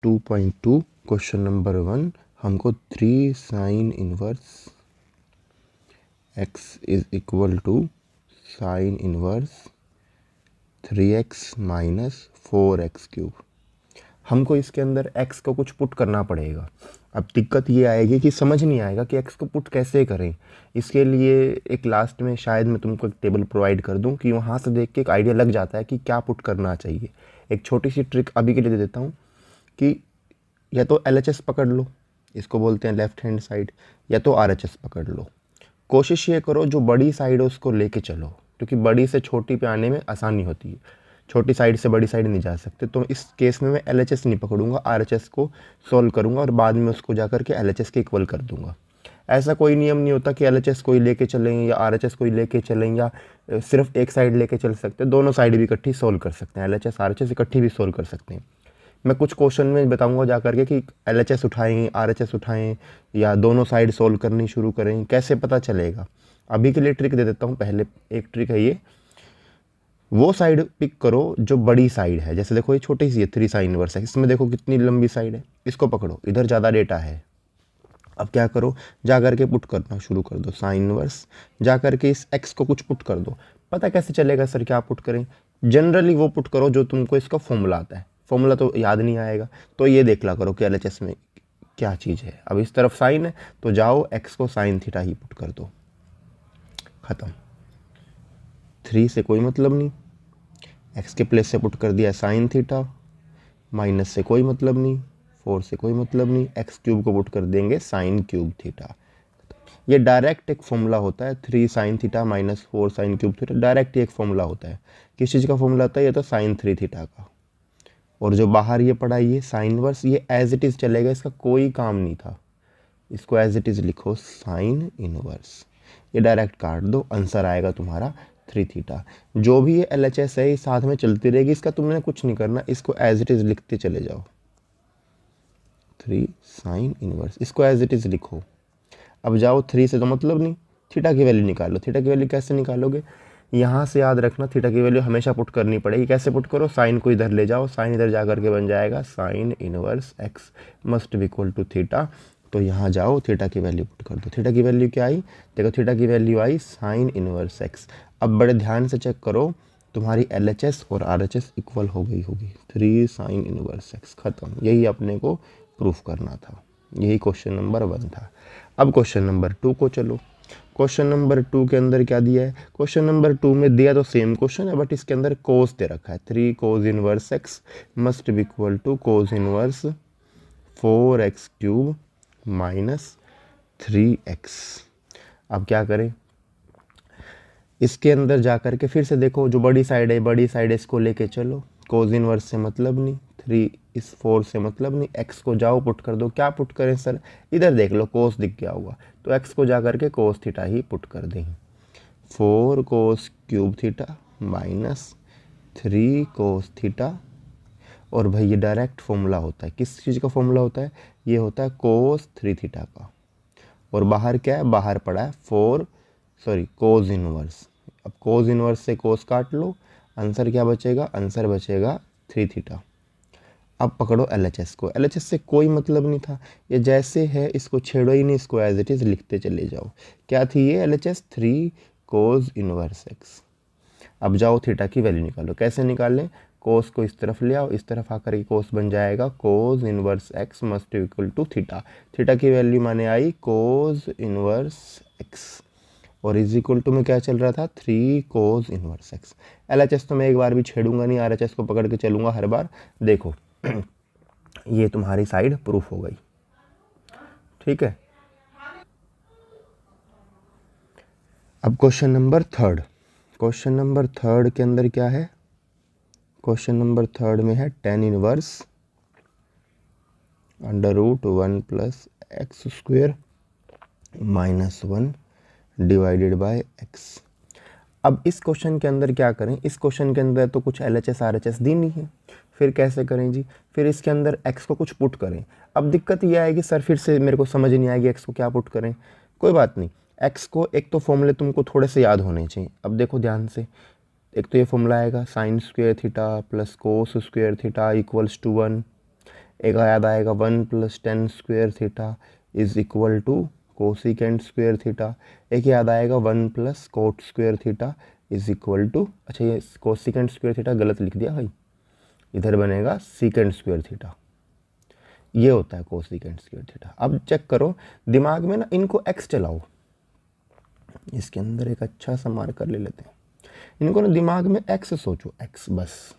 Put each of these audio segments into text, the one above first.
2.2 question number 1 हमको 3 sine inverse x is equal to sine inverse 3x minus 4x cube. हमको इसके अंदर x को कुछ पुट करना पड़ेगा। अब दिक्कत ये आएगी कि समझ नहीं आएगा कि x को पुट कैसे करें। इसके लिए एक लास्ट में शायद मैं तुमको एक टेबल प्रोवाइड कर दूं कि वहाँ से देख के एक आइडिया लग जाता है कि क्या पुट करना चाहिए। एक छोटी सी ट्रिक अभी के लिए दे देता हूँ कि या तो LHS पकड़ लो, इसको बोलते हैं लेफ्ट हैंड साइड, या तो RHS पकड़ लो। कोशिश ये करो जो बड़ी साइड है उसको लेके चलो, क्योंकि बड़ी से छोटी पे आने में आसानी होती है। छोटी साइड से बड़ी साइड नहीं जा सकते, तो इस केस में मैं LHS नहीं पकड़ूंगा, RHS को सोल्व करूंगा और बाद में उसको जाकर के LHS के इक्वल कर दूंगा। ऐसा कोई नियम नहीं होता कि LHS कोई लेके चलें या RHS कोई लेके चलें या सिर्फ एक साइड लेके चल सकते हैं। दोनों साइड भी इकट्ठी सोल्व कर सकते हैं, LHS RHS इकट्ठी भी सोल्व कर सकते हैं। मैं कुछ क्वेश्चन में बताऊंगा जा करके कि LHS उठाएं, RHS उठाएं या दोनों साइड सोल्व करनी शुरू करें, कैसे पता चलेगा। अभी के लिए ट्रिक दे देता हूँ। पहले एक ट्रिक है ये, वो साइड पिक करो जो बड़ी साइड है। जैसे देखो ये छोटी सी है 3 साइन इनवर्स है, इसमें देखो कितनी लंबी साइड है, इसको पकड़ो, इधर ज़्यादा डेटा है। अब क्या करो, जा करके पुट करना शुरू कर दो साइन इनवर्स, जा करके इस x को कुछ पुट कर दो। पता कैसे चलेगा सर क्या पुट करें? जनरली वो पुट करो जो तुमको इसका फॉर्मूला आता है। फॉर्मूला तो याद नहीं आएगा, तो ये देख ला करो कि LHS में क्या चीज़ है। अब इस तरफ साइन है तो जाओ x को साइन थीटा ही पुट कर दो, ख़त्म। 3 से कोई मतलब नहीं, x के प्लेस से पुट कर दिया साइन थीटा, माइनस से कोई मतलब नहीं, 4 से कोई मतलब नहीं, एक्स क्यूब को पुट कर देंगे साइन क्यूब थीटा। ये डायरेक्ट एक फॉर्मूला होता है, 3 sine theta minus 4 sine cube theta, direct एक फॉर्मूला होता है। किस चीज़ का फॉर्मूला होता है? ये तो साइन 3 थीटा का। और जो बाहर ये पड़ा ये साइन वर्स, ये एज इट इज़ चलेगा, इसका कोई काम नहीं था। इसको एज इट इज़ लिखो साइन इनवर्स, ये डायरेक्ट काट दो, आंसर आएगा तुम्हारा 3 थीटा। जो भी ये LHS है ये साथ में चलती रहेगी, इसका तुमने कुछ नहीं करना, इसको एज इट इज़ लिखते चले जाओ। 3 साइन इनवर्स, इसको एज इट इज़ लिखो। अब जाओ 3 से तो मतलब नहीं, थीटा की वैल्यू निकालो। थीटा की वैल्यू कैसे निकालोगे? यहाँ से याद रखना, थीटा की वैल्यू हमेशा पुट करनी पड़ेगी। कैसे पुट करो? साइन को इधर ले जाओ, साइन इधर जा करके बन जाएगा sine inverse x must be equal to theta. तो यहाँ जाओ थीटा की वैल्यू पुट कर दो। थीटा की वैल्यू क्या आई? देखो थीटा की वैल्यू आई साइन इनवर्स एक्स। अब बड़े ध्यान से चेक करो, तुम्हारी LHS और RHS इक्वल हो गई होगी। 3 साइन इनवर्स एक्स, ख़त्म। यही अपने को प्रूफ करना था, यही क्वेश्चन नंबर 1 था। अब क्वेश्चन नंबर 2 को चलो। क्वेश्चन नंबर 2 के अंदर क्या दिया है? क्वेश्चन नंबर 2 में दिया तो सेम क्वेश्चन है, बट इसके अंदर कोस दे रखा है। 3 cos inverse x must be equal to cos inverse 4x cube minus 3x। अब क्या करें? इसके अंदर जा कर के फिर से देखो, जो बड़ी साइड है, बड़ी साइड इसको लेके चलो। कोस इनवर्स से मतलब नहीं, 3 इस 4 से मतलब नहीं, x को जाओ पुट कर दो। क्या पुट करें सर? इधर देख लो, कोस दिख गया होगा, तो x को जा करके कोस थीटा ही पुट कर दें। 4 cos cube theta minus 3 cos theta. और भाई ये डायरेक्ट फॉर्मूला होता है, किस चीज़ का फॉर्मूला होता है? ये होता है कोस 3 थीटा का। और बाहर क्या है? बाहर पड़ा है कोस इनवर्स। अब कोस इनवर्स से कोस काट लो, आंसर क्या बचेगा? आंसर बचेगा 3 थीटा। अब पकड़ो LHS को। LHS से कोई मतलब नहीं था, ये जैसे है इसको छेड़ो ही नहीं, इसको एज इट इज़ लिखते चले जाओ। क्या थी ये? LHS 3 cos inverse x. अब जाओ थीटा की वैल्यू निकालो। कैसे निकालें? कोस को इस तरफ ले आओ, इस तरफ आकर के कोस बन जाएगा cos inverse x must equal to theta. Theta की वैल्यू माने आई कोस इनवर्स एक्स, और इज इक्वल टू में क्या चल रहा था? 3 कोस इनवर्स एक्स। LHS तो मैं एक बार भी छेड़ूंगा नहीं, RHS को पकड़ के चलूंगा हर बार। देखो ये तुम्हारी साइड प्रूफ हो गई, ठीक है। अब क्वेश्चन नंबर 3। क्वेश्चन नंबर 3 के अंदर क्या है? क्वेश्चन नंबर 3 में है tan inverse √1 plus x square minus 1 divided by x। अब इस क्वेश्चन के अंदर क्या करें? इस क्वेश्चन के अंदर तो कुछ LHS RHS दी नहीं है, फिर कैसे करें जी? फिर इसके अंदर x को कुछ पुट करें। अब दिक्कत ये आएगी सर, फिर से मेरे को समझ नहीं आएगी x को क्या पुट करें। कोई बात नहीं, x को एक तो फॉर्मूले तुमको थोड़े से याद होने चाहिए। अब देखो ध्यान से, एक तो ये फॉर्मूला आएगा sine square theta plus cos square theta equals to 1। एक याद आएगा 1 + tan square theta is equal to cosecant square theta. एक याद आएगा 1 + cot square theta is equal to, अच्छा ये कोसिकेंट स्क्वायर थीटा गलत लिख दिया भाई, इधर बनेगा सीकेंट स्क्वायर थीटा। ये होता है कोसिकेंट स्क्वायर थीटा। अब चेक करो दिमाग में ना, इनको एक्स चलाओ, इसके अंदर एक अच्छा सा मार्कर ले लेते हैं, इनको ना दिमाग में एक्स सोचो, एक्स बस।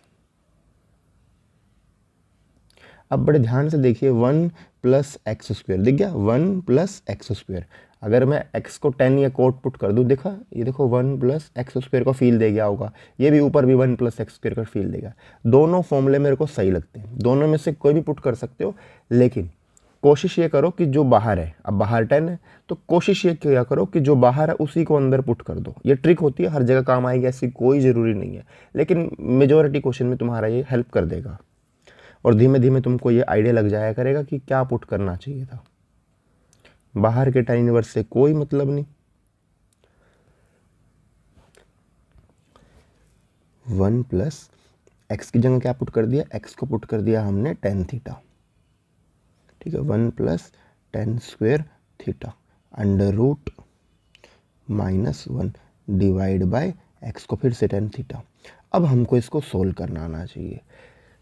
अब बड़े ध्यान से देखिए 1 + x स्क्वायर दिख गया, 1 + x स्क्वायर। अगर मैं x को 10 या कोट पुट कर दूँ, देखा ये देखो 1 + x स्क्वायर का फील दे गया होगा, ये भी ऊपर भी 1 + x स्क्वायर का फील देगा। दोनों फॉर्मूले मेरे को सही लगते हैं, दोनों में से कोई भी पुट कर सकते हो, लेकिन कोशिश ये करो कि जो बाहर है, अब बाहर 10 है तो कोशिश ये किया करो कि जो बाहर है उसी को अंदर पुट कर दो। ये ट्रिक होती है, हर जगह काम आएगी ऐसी कोई ज़रूरी नहीं है, लेकिन मेजॉरिटी क्वेश्चन में तुम्हारा ये हेल्प कर देगा और धीमे धीमे तुमको ये आइडिया लग जाया करेगा कि क्या पुट करना चाहिए था। बाहर के tan इनवर्स से कोई मतलब नहीं। 1 + x की जगह क्या पुट कर दिया, x को पुट कर दिया हमने tan थीटा, ठीक है। 1 + tan square theta √-1 divide by x को फिर से tan थीटा। अब हमको इसको सोल्व करना आना चाहिए।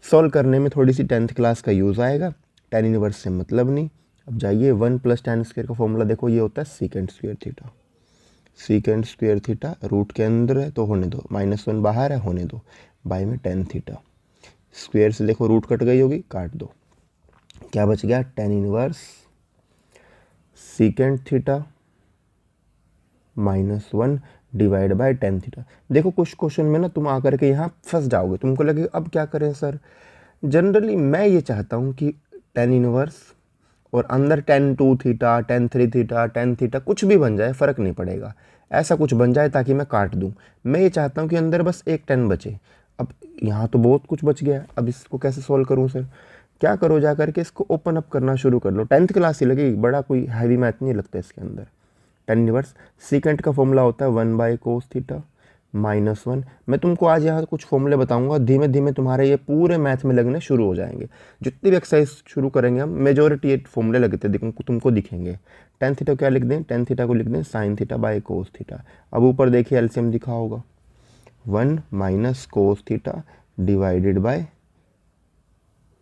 सोल्व करने में थोड़ी सी 10th क्लास का यूज़ आएगा, tan इनवर्स से मतलब नहीं। अब जाइए 1 + tan स्क्वायर का फॉर्मूला देखो, ये होता है secant square theta. Secant square theta root के अंदर है तो होने दो, -1 बाहर है होने दो, बाय में tan थीटा। स्क्वायर से देखो रूट कट गई होगी, काट दो, क्या बच गया, tan inverse secant theta -1 divide by tan theta. देखो कुछ क्वेश्चन में ना तुम आकर के यहाँ फंस जाओगे, तुमको लगेगा अब क्या करें सर। जनरली मैं ये चाहता हूँ कि tan इनवर्स और अंदर tan 2 theta, tan 3 theta, tan theta कुछ भी बन जाए, फ़र्क नहीं पड़ेगा, ऐसा कुछ बन जाए ताकि मैं काट दूँ। मैं ये चाहता हूँ कि अंदर बस एक tan बचे। अब यहाँ तो बहुत कुछ बच गया, अब इसको कैसे सॉल्व करूँ सर। क्या करो, जा करके इसको ओपन अप करना शुरू कर लो। 10th क्लास ही लगेगी, बड़ा कोई हैवी मैथ नहीं लगता इसके अंदर। tan इनवर्स सीकेंट का फॉर्मूला होता है 1/cos थीटा -1। मैं तुमको आज यहाँ कुछ फॉर्मूले बताऊंगा, धीमे धीमे तुम्हारे ये पूरे मैथ में लगने शुरू हो जाएंगे। जितनी भी एक्सरसाइज शुरू करेंगे हम, मेजोरिटी ये फॉर्मूले लगते तुमको दिखेंगे। tan थीटा क्या लिख दें, tan थीटा को लिख दें sin θ/cos थीटा। अब ऊपर देखिए एलसीएम दिखा होगा, 1 - cos theta divided by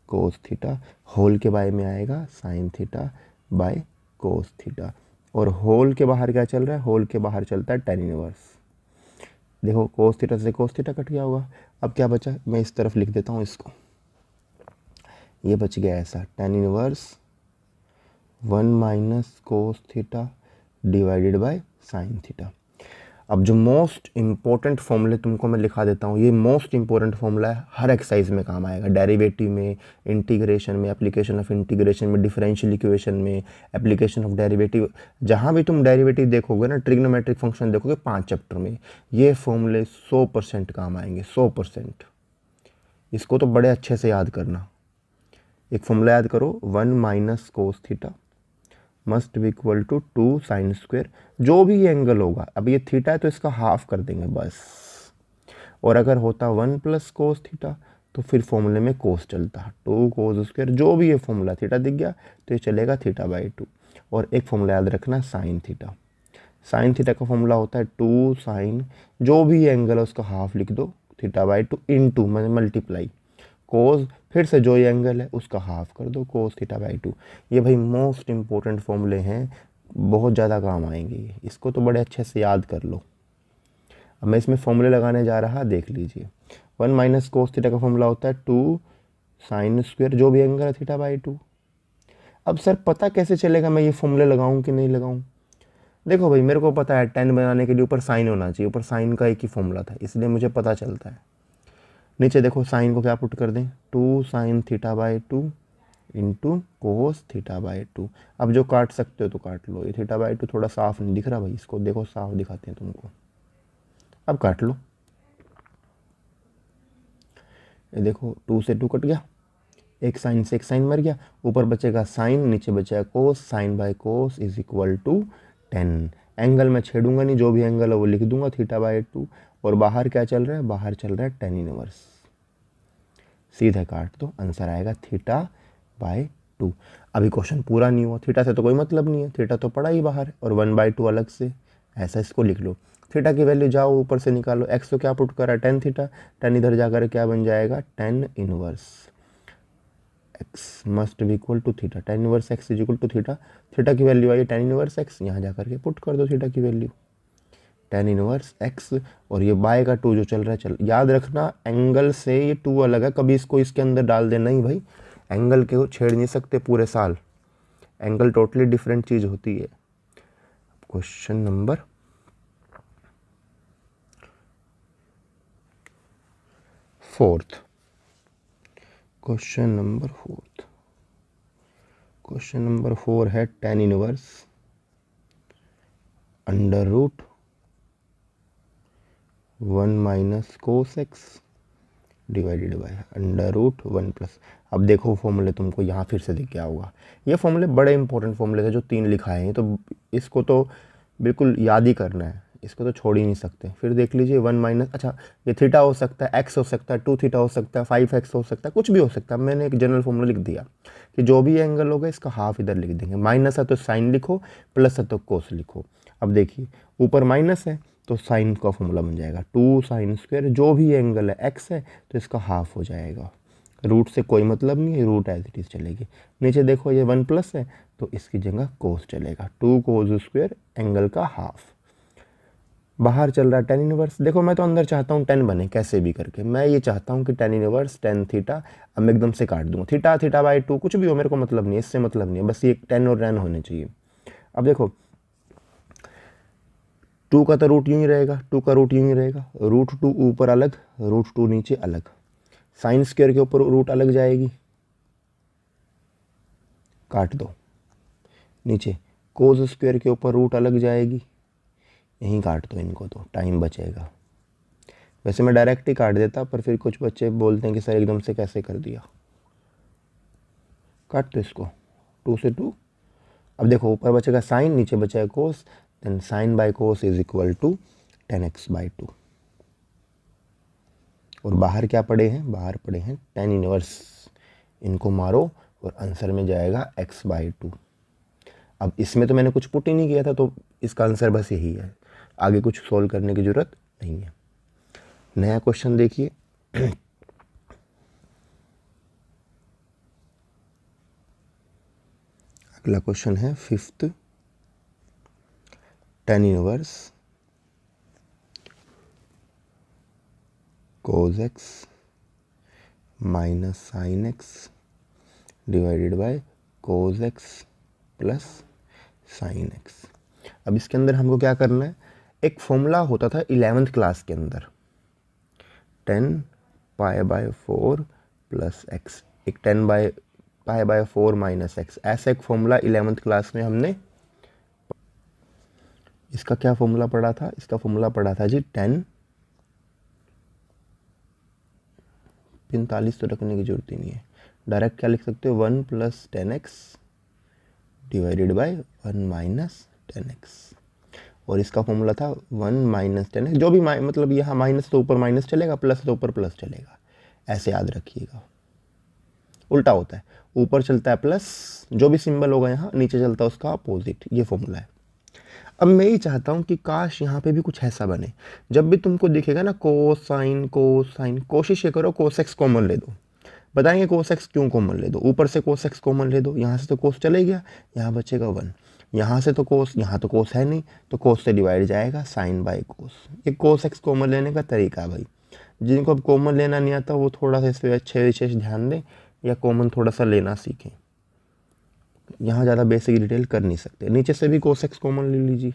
cos theta, whole के बाय में आएगा sin θ/cos थीटा। और होल के बाहर क्या चल रहा है, होल के बाहर चलता है tan इनवर्स। देखो cos थीटा से cos थीटा कट गया होगा। अब क्या बचा, मैं इस तरफ लिख देता हूँ इसको, ये बच गया ऐसा, tan inverse 1 - cos theta divided bye sin theta. अब जो मोस्ट इंपॉर्टेंट फॉर्मूले तुमको मैं लिखा देता हूँ, ये मोस्ट इंपॉर्टेंट फॉर्मूला है, हर एक्सरसाइज में काम आएगा, डेरिवेटिव में, इंटीग्रेशन में, एप्लीकेशन ऑफ इंटीग्रेशन में, डिफरेंशियल इक्वेशन में, एप्लीकेशन ऑफ डेरिवेटिव, जहाँ भी तुम डेरिवेटिव देखोगे ना, ट्रिग्नोमेट्रिक फंक्शन देखोगे 5 चैप्टर में, ये फॉर्मूले 100% काम आएंगे, 100%। इसको तो बड़े अच्छे से याद करना। एक फॉर्मूला याद करो, 1 - cos theta must be equal to 2 sin square, जो भी ये एंगल होगा, अब ये थीटा है तो इसका हाफ कर देंगे बस। और अगर होता 1 + cos थीटा तो फिर फॉर्मूले में cos चलता, 2 cos स्क्वायर, जो भी ये फॉर्मूला, थीटा दिख गया तो ये चलेगा θ/2। और एक फॉर्मूला याद रखना sin थीटा, sin थीटा का फॉर्मूला होता है 2 sin, जो भी ये एंगल है उसका हाफ लिख दो, θ/2 इंटू मैंने मल्टीप्लाई कोस, फिर से जो ये एंगल है उसका हाफ कर दो, कोस θ/2। ये भाई मोस्ट इंपॉर्टेंट फॉर्मूले हैं, बहुत ज़्यादा काम आएंगे, इसको तो बड़े अच्छे से याद कर लो। अब मैं इसमें फॉर्मूले लगाने जा रहा, देख लीजिए। 1 - cos थीटा का फॉर्मूला होता है 2 sin स्क्वायर, जो भी एंगल है θ/2। अब सर पता कैसे चलेगा मैं ये फॉर्मूले लगाऊं कि नहीं लगाऊं। देखो भाई मेरे को पता है 10 बनाने के लिए ऊपर साइन होना चाहिए, ऊपर साइन का एक ही फॉर्मूला था, इसलिए मुझे पता चलता है। नीचे देखो साइन को क्या पुट कर दें, 2 sin θ/2 इंटू कोस θ/2। अब जो काट सकते हो तो काट लो, ये θ/2 थोड़ा साफ नहीं दिख रहा भाई, इसको देखो साफ दिखाते हैं तुमको, अब काट लो। ये देखो 2 से 2 कट गया, एक साइन से एक साइन मर गया, ऊपर बचेगा साइन, नीचे बचेगा cos, sin/cos is equal to 10। Angle मैं छेड़ूंगा नहीं, जो भी एंगल है वो लिख दूंगा θ/2। और बाहर क्या चल रहा है, बाहर चल रहा है tan इनवर्स, सीधा काट दो, आंसर आएगा बाय 2। अभी क्वेश्चन पूरा नहीं हुआ, थीटा से तो कोई मतलब नहीं है, थीटा तो पड़ा ही बाहर, और 1/2 अलग से, ऐसा इसको लिख लो। थीटा की वैल्यू जाओ ऊपर से निकालो, एक्स तो क्या पुट करा, टेन थीटा, टेन इधर जाकर क्या बन जाएगा, tan inverse x must be equal to theta, tan inverse x is equal to theta. Theta की वैल्यू आई टेन इनवर्स एक्स, यहाँ जाकर के पुट कर दो थीटा की वैल्यू टेन इनवर्स एक्स, और ये बाय का 2 जो चल रहा है, चल याद रखना एंगल से ये 2 अलग है, कभी इसको इसके अंदर डाल दे, नहीं भाई एंगल के छेड़ नहीं सकते पूरे साल, एंगल टोटली डिफरेंट चीज़ होती है। Question number 4, question number 4, question number 4 है tan inverse under root 1 minus cos x divided by under root 1 plus. अब देखो फॉर्मूले तुमको यहाँ फिर से दिख गया होगा, ये फॉर्मूले बड़े इंपॉर्टेंट फॉर्मूले थे जो 3 लिखाए हैं, तो इसको तो बिल्कुल याद ही करना है, इसको तो छोड़ ही नहीं सकते। फिर देख लीजिए 1 माइनस, अच्छा ये थीटा हो सकता है, एक्स हो सकता है, 2 थीटा हो सकता है, 5 एक्स हो सकता है, कुछ भी हो सकता है। मैंने एक जनरल फॉर्मूला लिख दिया कि जो भी एंगल होगा इसका हाफ इधर लिख देंगे, माइनस है तो साइन लिखो, प्लस है तो कोस लिखो। अब देखिए ऊपर माइनस है तो साइन का फॉर्मूला बन जाएगा 2 साइन स्क्वायर, जो भी एंगल है एक्स है तो इसका हाफ हो जाएगा, रूट से कोई मतलब नहीं है, रूट एज इट इज चलेगी। नीचे देखो ये 1 प्लस है तो इसकी जगह कोस चलेगा, 2 कोस स्क्वायर एंगल का हाफ। बाहर चल रहा है टेन इनवर्स, देखो मैं तो अंदर चाहता हूँ 10 बने कैसे भी करके, मैं ये चाहता हूँ कि टेन इनवर्स टेन थीटा, अब मैं एकदम से काट दूंगा, थीटा थीटा बाय 2 कुछ भी हो मेरे को मतलब नहीं है, इससे मतलब नहीं है, बस ये 10 और 10 होने चाहिए। अब देखो 2 का तो रूट यूँ ही रहेगा, 2 का रूट यूँ ही रहेगा, रूट 2 ऊपर अलग, रूट 2 नीचे अलग, साइन स्क्वायर के ऊपर रूट अलग जाएगी, काट दो। नीचे कोस स्क्वायर के ऊपर रूट अलग जाएगी, यहीं काट दो इनको, तो टाइम बचेगा। वैसे मैं डायरेक्ट ही काट देता, पर फिर कुछ बच्चे बोलते हैं कि सर एकदम से कैसे कर दिया, काट दो इसको, 2 से 2। अब देखो ऊपर बचेगा साइन, नीचे बचेगा cos, then sine by cos is equal to 10x/2। और बाहर क्या पड़े हैं, बाहर पड़े हैं टेन इनवर्स, इनको मारो और आंसर में जाएगा x/2। अब इसमें तो मैंने कुछ पुट ही नहीं किया था, तो इसका आंसर बस यही है, आगे कुछ सोल्व करने की ज़रूरत नहीं है। नया क्वेश्चन देखिए अगला क्वेश्चन है 5th, tan inverse cos x minus sine x divided by cos x plus sine x. अब इसके अंदर हमको क्या करना है, एक फॉर्मूला होता था 11th क्लास के अंदर, 10π/4 प्लस एक्स, एक 10π/4 माइनस एक्स, ऐसा एक फॉर्मूला 11th क्लास में हमने, इसका क्या फॉर्मूला पढ़ा था, इसका फॉर्मूला पढ़ा था जी 45 तो रखने की जरूरत ही नहीं है, डायरेक्ट क्या लिख सकते हो, 1 + 10x डिवाइडेड बाय 1 - 10x, और इसका फॉर्मूला था 1 - 10x, जो भी मतलब यहाँ माइनस तो ऊपर माइनस चलेगा, प्लस तो ऊपर प्लस चलेगा, ऐसे याद रखिएगा। उल्टा होता है, ऊपर चलता है प्लस, जो भी सिंबल होगा यहाँ नीचे चलता है उसका अपोजिट, ये फॉर्मूला है। अब मैं ही चाहता हूँ कि काश यहाँ पे भी कुछ ऐसा बने, जब भी तुमको दिखेगा ना कोसाइन कोसाइन, कोशिश ये करो कोस एक्स कॉमन ले दो, बताएंगे कोस एक्स क्यों कॉमन ले दो, ऊपर से कोस एक्स कॉमन ले दो, यहाँ से तो कोस चले गया, यहाँ बचेगा 1, यहाँ से तो कोस, यहाँ तो कोस है नहीं, तो कोस से डिवाइड जाएगा साइन बाय कोस। ये कोस एक्स कॉमन लेने का तरीका है भाई, जिनको अब कॉमन लेना नहीं आता वो थोड़ा सा इस पर अच्छे विशेष ध्यान दें, या कॉमन थोड़ा सा लेना सीखें, यहाँ ज़्यादा बेसिक डिटेल कर नहीं सकते। नीचे से भी कोस एक्स कॉमन ले लीजिए,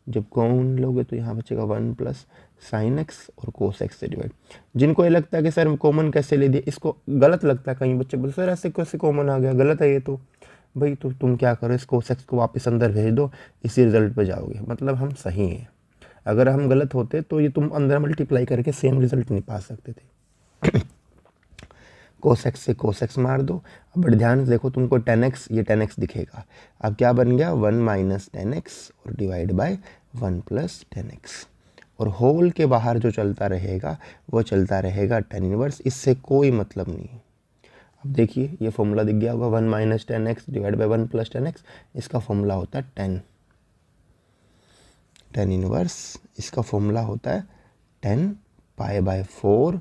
जब कॉमन लोगे तो यहाँ बचेगा 1 + साइन एक्स और कोस एक्स से डिवाइड। जिनको ये लगता है कि सर कॉमन कैसे ले दिया, इसको गलत लगता है, कहीं बच्चे बोलते सर ऐसे कैसे कॉमन आ गया, गलत है ये तो। भाई तो तुम क्या करो, इस कोस एक्स को वापस अंदर भेज दो, इसी रिजल्ट पे जाओगे, मतलब हम सही हैं। अगर हम गलत होते तो ये तुम अंदर मल्टीप्लाई करके सेम रिजल्ट नहीं पा सकते थे। कोस एक्स से कोस एक्स मार दो। अब बड़े ध्यान से देखो, तुमको 10x, ये 10x दिखेगा, अब क्या बन गया 1 - 10x और डिवाइड बाय 1 + 10x, और होल के बाहर जो चलता रहेगा वो चलता रहेगा टेन इनवर्स, इससे कोई मतलब नहीं है। अब देखिए ये फॉर्मूला दिख गया होगा, 1 minus 10x divide by 1 plus 10x, इसका फॉर्मूला होता है 10 इनवर्स, इसका फॉर्मूला होता है 10 पाई बाय 4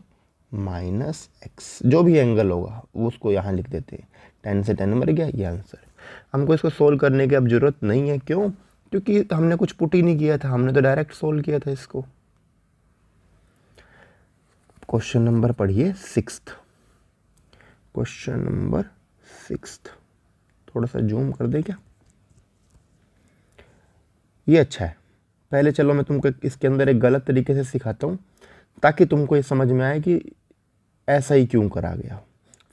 माइनस एक्स, जो भी एंगल होगा वो उसको यहाँ लिख देते हैं, 10 से 10 मर गया, ये आंसर। हमको इसको सोल्व करने की अब ज़रूरत नहीं है, क्यों? क्योंकि हमने कुछ पुट ही नहीं किया था, हमने तो डायरेक्ट सोल्व किया था इसको। क्वेश्चन नंबर पढ़िए 6th, क्वेश्चन नंबर 6th, थोड़ा सा जूम कर दे क्या? ये अच्छा है। पहले चलो मैं तुमको इसके अंदर एक गलत तरीके से सिखाता हूँ, ताकि तुमको ये समझ में आए कि ऐसा ही क्यों करा गया।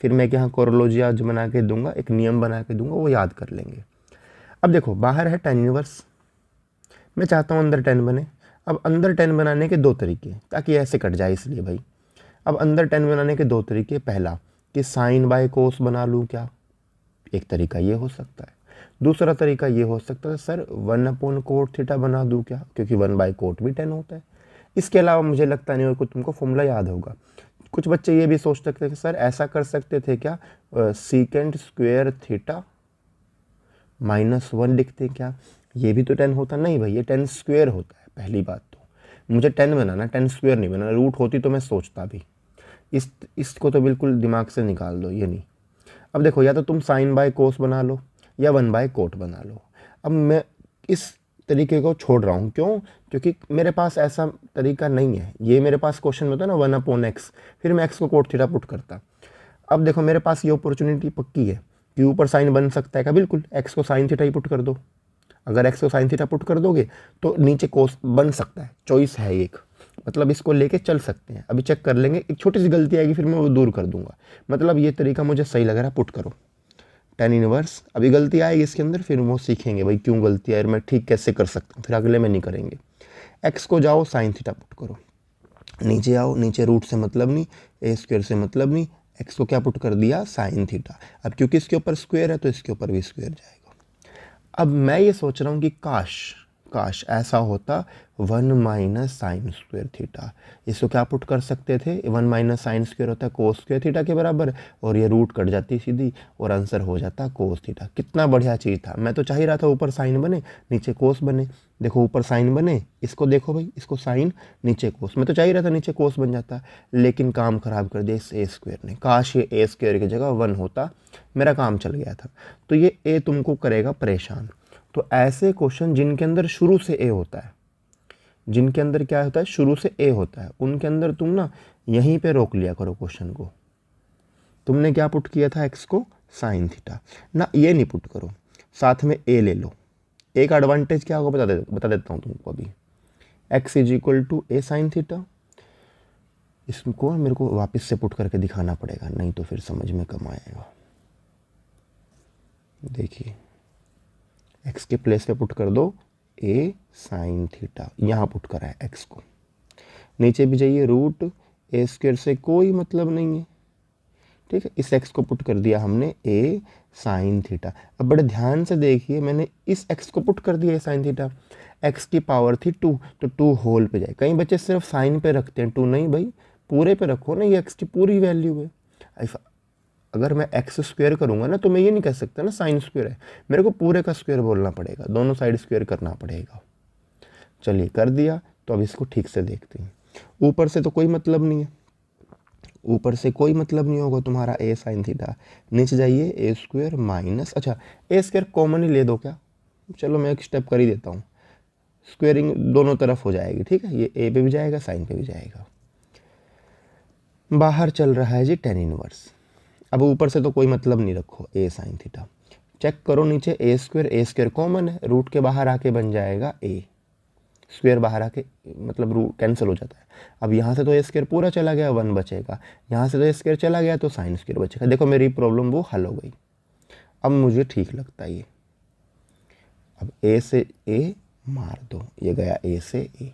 फिर मैं यहाँ कोरोलॉजी आज बना के दूंगा, एक नियम बना के दूंगा, वो याद कर लेंगे। अब देखो बाहर है 10 इनवर्स, मैं चाहता हूँ अंदर 10 बने। अब अंदर 10 बनाने के दो तरीके, ताकि ऐसे कट जाए इसलिए भाई। अब अंदर 10 बनाने के दो तरीके, पहला कि साइन बाय कोस बना लूँ क्या, एक तरीका ये हो सकता है। दूसरा तरीका ये हो सकता है सर 1/कोट थीटा बना दूँ क्या, क्योंकि 1/कोट भी 10 होता है। इसके अलावा मुझे लगता नहीं हो तुमको फॉर्मूला याद होगा। कुछ बच्चे ये भी सोच सकते हैं कि सर ऐसा कर सकते थे क्या, सीकेंड स्क्वायर थीटा -1 लिखते क्या, ये भी तो 10 होता। नहीं भाई, ये 10 स्क्वायर होता है। पहली बात तो मुझे 10 बनाना, 10 स्क्वायर नहीं बनाना। रूट होती तो मैं सोचता भी। इसको तो बिल्कुल दिमाग से निकाल दो, ये नहीं। अब देखो, या तो तुम साइन बाय कोस बना लो या 1/कोट बना लो। अब मैं इस तरीके को छोड़ रहा हूँ, क्यों? क्योंकि मेरे पास ऐसा तरीका नहीं है। ये मेरे पास क्वेश्चन में होता है ना 1/x, फिर मैं x को कोट थीटा पुट करता। अब देखो मेरे पास ये अपॉर्चुनिटी पक्की है कि ऊपर साइन बन सकता है क्या, बिल्कुल x को साइन थीटा ही पुट कर दो। अगर x को साइन थीटा पुट कर दोगे तो नीचे कोस बन सकता है, चॉइस है एक, मतलब इसको लेके चल सकते हैं। अभी चेक कर लेंगे, एक छोटी सी गलती आएगी फिर मैं वो दूर कर दूंगा। मतलब ये तरीका मुझे सही लग रहा है, पुट करो 10 इनवर्स। अभी गलती आएगी इसके अंदर, फिर वो सीखेंगे भाई क्यों गलती आई, मैं ठीक कैसे कर सकता हूँ, फिर अगले में नहीं करेंगे। x को जाओ साइन थीटा पुट करो, नीचे आओ, नीचे रूट से मतलब नहीं, ए स्क्वायर से मतलब नहीं, x को क्या पुट कर दिया, साइन थीटा। अब क्योंकि इसके ऊपर स्क्वायर है तो इसके ऊपर भी स्क्वायर जाएगा। अब मैं ये सोच रहा हूँ कि काश ऐसा होता 1 माइनस साइन स्क्वायर थीटा। इसको क्या पुट कर सकते थे, 1 माइनस साइन स्क्वायर होता है कोस स्क्वायर थीटा के बराबर, और ये रूट कट जाती सीधी और आंसर हो जाता कोस थीटा। कितना बढ़िया चीज़ था। मैं तो चाह ही रहा था ऊपर साइन बने नीचे कोस बने। देखो ऊपर साइन बने, इसको देखो भाई, इसको साइन नीचे कोस। मैं तो चाह ही रहा था नीचे कोस बन जाता, लेकिन काम खराब कर दिया इस ए स्क्वायर ने। काश ये ए स्क्वायर की जगह 1 होता, मेरा काम चल गया था। तो ये ए तुमको करेगा परेशान। तो ऐसे क्वेश्चन जिनके अंदर शुरू से ए होता है, जिनके अंदर क्या होता है, शुरू से ए होता है, उनके अंदर तुम ना यहीं पे रोक लिया करो क्वेश्चन को। तुमने क्या पुट किया था, एक्स को साइन थीटा ना, ये नहीं पुट करो, साथ में ए ले लो। एक एडवांटेज क्या होगा बता देता हूँ तुमको अभी। X is equal to a sine theta, इसको मेरे को वापस से पुट करके दिखाना पड़ेगा, नहीं तो फिर समझ में कम आएगा। देखिए x के प्लेस पे पुट कर दो a साइन थीटा, यहाँ पुट करा है x को। नीचे भी जाइए, रूट ए स्क्वायर से कोई मतलब नहीं है, ठीक है। इस x को पुट कर दिया हमने a साइन थीटा। अब बड़े ध्यान से देखिए, मैंने इस x को पुट कर दिया साइन थीटा, x की पावर थी 2, तो 2 होल पे जाए। कई बच्चे सिर्फ साइन पे रखते हैं, 2 नहीं भाई, पूरे पे रखो ना, ये x की पूरी वैल्यू है। अगर मैं एक्स स्क्वायर करूँगा ना तो मैं ये नहीं कह सकता ना साइन स्क्वायर है, मेरे को पूरे का स्क्वायर बोलना पड़ेगा, दोनों साइड स्क्वायर करना पड़ेगा। चलिए कर दिया, तो अब इसको ठीक से देखते हैं। ऊपर से तो कोई मतलब नहीं है, ऊपर से कोई मतलब नहीं होगा तुम्हारा ए साइन थीटा। नीचे जाइए, ए स्क्वायर माइनस, अच्छा ए स्क्वायर कॉमन ही ले दो क्या, चलो मैं एक स्टेप कर ही देता हूँ, स्क्वेयरिंग दोनों तरफ हो जाएगी, ठीक है। ये ए पे भी जाएगा, साइन पे भी जाएगा। बाहर चल रहा है जी 10 इनवर्स। अब ऊपर से तो कोई मतलब नहीं रखो, ए साइन थीटा। चेक करो नीचे, ए स्क्वायर कॉमन है, रूट के बाहर आके बन जाएगा ए स्क्वायर, बाहर आके मतलब रूट कैंसिल हो जाता है। अब यहाँ से तो ए स्क्वायर पूरा चला गया, 1 बचेगा, यहाँ से तो ए स्क्वायर चला गया तो साइन स्क्वायर बचेगा। देखो मेरी प्रॉब्लम वो हल हो गई, अब मुझे ठीक लगता है ये। अब ए से ए मार दो, ये गया ए से ए।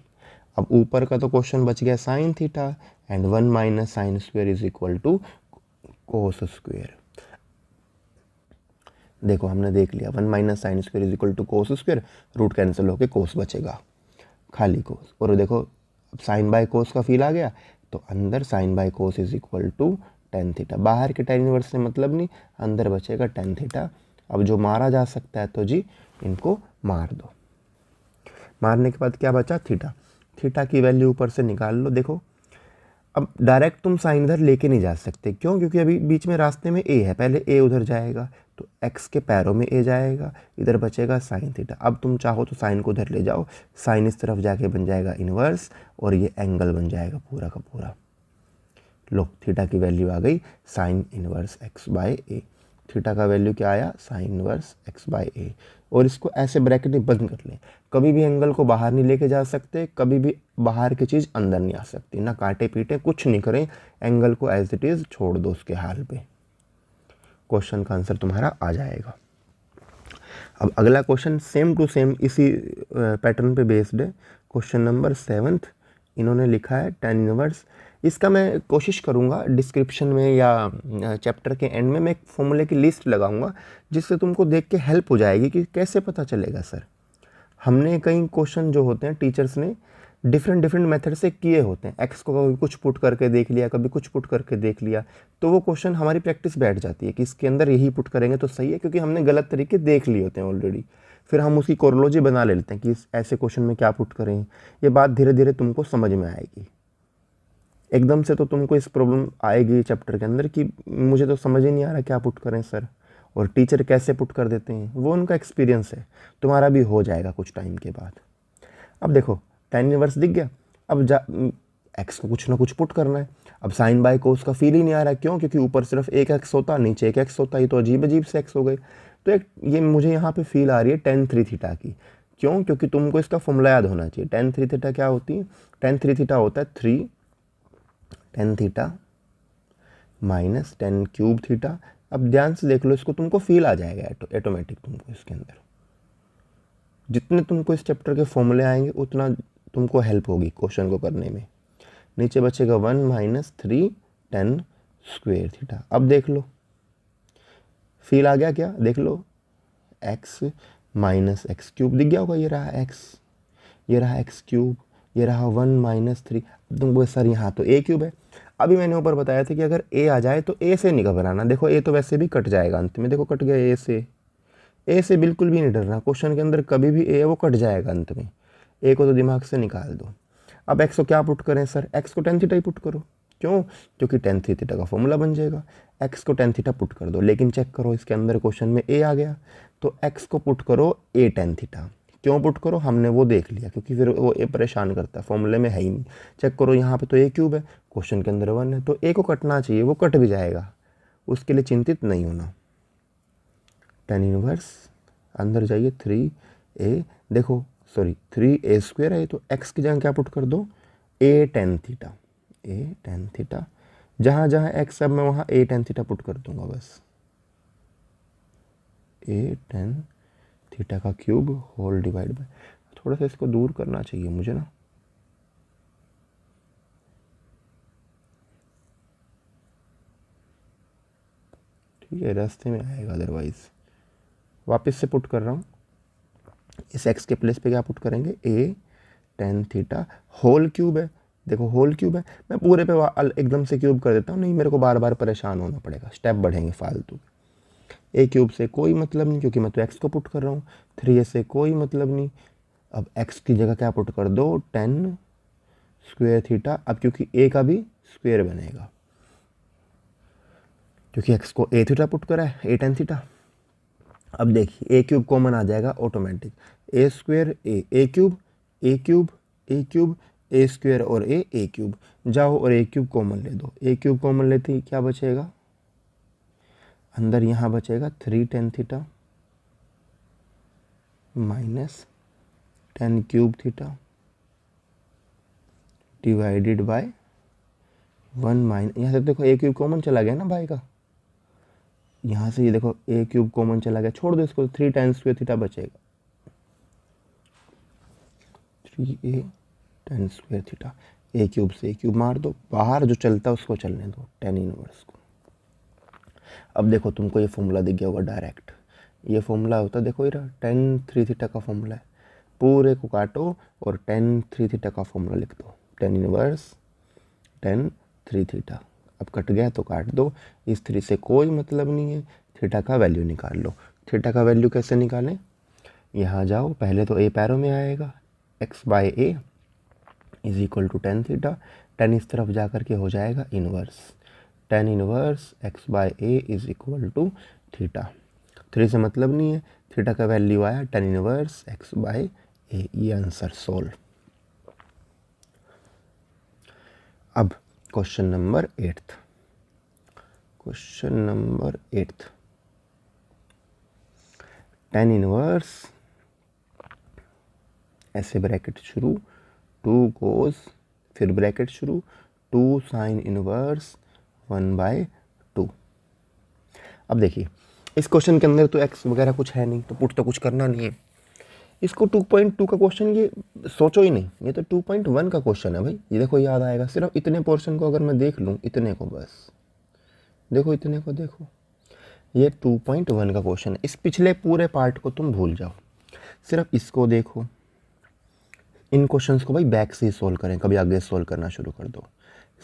अब ऊपर का तो क्वेश्चन बच गया sine theta, and 1 minus sine square is equal to cos square. देखो हमने देख लिया, 1 minus sine square is equal to cos square, root cancel होकर कोस बचेगा, खाली कोस। और देखो अब साइन बाय कोस का फील आ गया, तो अंदर sine by cos is equal to tan theta. बाहर के टेन इनवर्स से मतलब नहीं, अंदर बचेगा टेन थीटा। अब जो मारा जा सकता है तो जी इनको मार दो। मारने के बाद क्या बचा, थीटा। थीटा की वैल्यू ऊपर से निकाल लो। देखो अब डायरेक्ट तुम साइन इधर लेके नहीं जा सकते, क्यों? क्योंकि अभी बीच में रास्ते में ए है, पहले ए उधर जाएगा तो एक्स के पैरों में ए जाएगा, इधर बचेगा साइन थीटा। अब तुम चाहो तो साइन को उधर ले जाओ, साइन इस तरफ जाके बन जाएगा इनवर्स और ये एंगल बन जाएगा पूरा का पूरा। लो थीटा की वैल्यू आ गई साइन इनवर्स एक्स बाय ए। थीटा का वैल्यू क्या आया, साइन इनवर्स एक्स बाय ए। और इसको ऐसे ब्रैकेट में बंद कर लें। कभी भी एंगल को बाहर नहीं लेके जा सकते, कभी भी बाहर की चीज़ अंदर नहीं आ सकती, ना काटे पीटे कुछ नहीं करें, एंगल को एज इट इज़ छोड़ दो उसके हाल पे। क्वेश्चन का आंसर तुम्हारा आ जाएगा। अब अगला क्वेश्चन सेम टू सेम इसी पैटर्न पे बेस्ड है। क्वेश्चन नंबर 7 इन्होंने लिखा है टेन इनवर्स। इसका मैं कोशिश करूँगा डिस्क्रिप्शन में या चैप्टर के एंड में मैं एक फॉर्मूले की लिस्ट लगाऊंगा, जिससे तुमको देख के हेल्प हो जाएगी कि कैसे पता चलेगा। सर हमने कई क्वेश्चन जो होते हैं टीचर्स ने डिफरेंट मेथड से किए होते हैं, एक्स को कभी कुछ पुट करके देख लिया, कभी कुछ पुट करके देख लिया, तो वो क्वेश्चन हमारी प्रैक्टिस बैठ जाती है कि इसके अंदर यही पुट करेंगे तो सही है, क्योंकि हमने गलत तरीके देख लिए होते हैं ऑलरेडी। फिर हम उसकी कोरोलॉजी बना लेते हैं कि ऐसे क्वेश्चन में क्या पुट करें। ये बात धीरे धीरे तुमको समझ में आएगी। एकदम से तो तुमको इस प्रॉब्लम आएगी चैप्टर के अंदर कि मुझे तो समझ ही नहीं आ रहा क्या पुट करें सर, और टीचर कैसे पुट कर देते हैं, वो उनका एक्सपीरियंस है। तुम्हारा भी हो जाएगा कुछ टाइम के बाद। अब देखो टेन इनवर्स दिख गया, अब एक्स को कुछ ना कुछ पुट करना है। अब साइन बाय कोस का फील ही नहीं आ रहा, क्यों? क्योंकि ऊपर सिर्फ एक एक्स होता, नीचे एक एक्स होता, ये तो अजीब अजीब से एक्स हो गए। तो एक ये मुझे यहाँ पे फील आ रही है टेन थ्री थीटा की। क्यों? क्योंकि तुमको इसका फॉर्मूला याद होना चाहिए। टेन थ्री थीटा क्या होती है? टेन थ्री थीटा होता है 3 tan theta minus ten cube theta. अब ध्यान से देख लो, इसको तुमको फील आ जाएगा ऑटोमेटिक तुमको इसके अंदर। जितने तुमको इस चैप्टर के फॉर्मूले आएंगे उतना तुमको हेल्प होगी क्वेश्चन को करने में। नीचे बचेगा 1 माइनस 3 टेन स्क्वेयर थीटा। अब देख लो फील आ गया क्या? देख लो एक्स माइनस एक्स क्यूब दिख गया होगा, ये रहा एक्स, ये रहा एक्स क्यूब, ये रहा 1 माइनस 3। तुमको सर यहाँ तो ए क्यूब है। अभी मैंने ऊपर बताया था कि अगर ए आ जाए तो ए से नहीं घबराना। देखो ए तो वैसे भी कट जाएगा अंत में, देखो कट गया ए से। ए से बिल्कुल भी नहीं डरना, क्वेश्चन के अंदर कभी भी ए है वो कट जाएगा अंत में। ए को तो दिमाग से निकाल दो। अब एक्स को क्या पुट करें सर? एक्स को टेन थीटा ही पुट करो। क्यों? क्योंकि टेन थीटा का फॉर्मूला बन जाएगा। एक्स को टेन थीटा पुट कर दो, लेकिन चेक करो इसके अंदर क्वेश्चन में ए आ गया, तो एक्स को पुट करो ए टेन थीटा। क्यों पुट करो? हमने वो देख लिया, क्योंकि फिर वो ए परेशान करता है, फॉर्मूले में है ही नहीं। चेक करो यहाँ पे तो ए क्यूब है, क्वेश्चन के अंदर 1 है, तो ए को कटना चाहिए, वो कट भी जाएगा, उसके लिए चिंतित नहीं होना। टेन इनवर्स अंदर जाइए 3a, देखो सॉरी 3a स्क्वेयर है, तो x की जगह क्या पुट कर दो? a tan theta, a tan theta. जहाँ जहाँ x अब मैं वहाँ a टेन थीटा पुट कर दूंगा बस। a टेन थीटा का क्यूब होल डिवाइड बाय, थोड़ा सा इसको दूर करना चाहिए मुझे ना, ठीक है, रास्ते में आएगा अदरवाइज। वापस से पुट कर रहा हूँ, इस x के प्लेस पे क्या पुट करेंगे? a tan theta whole cube है। देखो होल क्यूब है, मैं पूरे पे एकदम से क्यूब कर देता हूँ, नहीं मेरे को बार बार परेशान होना पड़ेगा, स्टेप बढ़ेंगे फालतू। ए क्यूब से कोई मतलब नहीं, क्योंकि मैं तो एक्स को पुट कर रहा हूँ। 3a से कोई मतलब नहीं। अब एक्स की जगह क्या पुट कर दो? Ten square theta. अब क्योंकि ए का भी स्क्वेयर बनेगा, क्योंकि एक्स को ए थीटा पुट करा है, ए टेन थीटा। अब देखिए ए क्यूब कॉमन आ जाएगा ऑटोमेटिक, ए स्क्वेयर ए क्यूब, ए क्यूब ए क्यूब, ए स्क्वेयर और ए क्यूब। जाओ और ए क्यूब कॉमन ले दो, ए क्यूब कॉमन लेते ही क्या बचेगा? अंदर यहाँ बचेगा 3 tan theta minus ten cube theta divided by 1 minus, यहाँ से देखो ए क्यूब कॉमन चला गया ना भाई का, यहाँ से ये देखो ए क्यूब कॉमन चला गया, छोड़ दो इसको, 3 टेन स्क्वेयर थीटा बचेगा। 3a टेन स्क्वेयर थीटा, ए क्यूब से ए क्यूब मार दो, बाहर जो चलता है उसको चलने दो, टेन इनवर्स को। अब देखो तुमको ये फॉर्मूला दिख गया होगा डायरेक्ट, ये फॉर्मूला होता है, देखो ये टेन थ्री थीटा का फॉर्मूला है, पूरे को काटो और टेन थ्री थीटा का फॉर्मूला लिख दो, tan inverse tan three theta. अब कट गया तो काट दो, इस 3 से कोई मतलब नहीं है, थीटा का वैल्यू निकाल लो। थीटा का वैल्यू कैसे निकालें, यहाँ जाओ, पहले तो ए पैरों में आएगा, x by a is equal to tan theta, tan इस तरफ जा कर के हो जाएगा inverse, tan inverse x by a is equal to theta. 3 से मतलब नहीं है, थीटा का वैल्यू आया tan inverse x by a, ये आंसर सोल्व। अब question number 8, question number 8, tan inverse, ऐसे ब्रैकेट शुरू, 2 कोस, फिर ब्रैकेट शुरू, 2 साइन इनवर्स 1/2। अब देखिए इस क्वेश्चन के अंदर तो एक्स वगैरह कुछ है नहीं, तो पुट तो कुछ करना नहीं है। इसको 2.2 का क्वेश्चन ये सोचो ही नहीं, ये तो 2.1 का क्वेश्चन है भाई। ये देखो याद आएगा, सिर्फ इतने पोर्शन को अगर मैं देख लूँ, इतने को बस देखो, इतने को देखो, ये 2.1 का क्वेश्चन है। इस पिछले पूरे पार्ट को तुम भूल जाओ, सिर्फ इसको देखो। इन क्वेश्चंस को भाई बैक से ही सोल्व करें, कभी आगे सोल्व करना शुरू कर दो।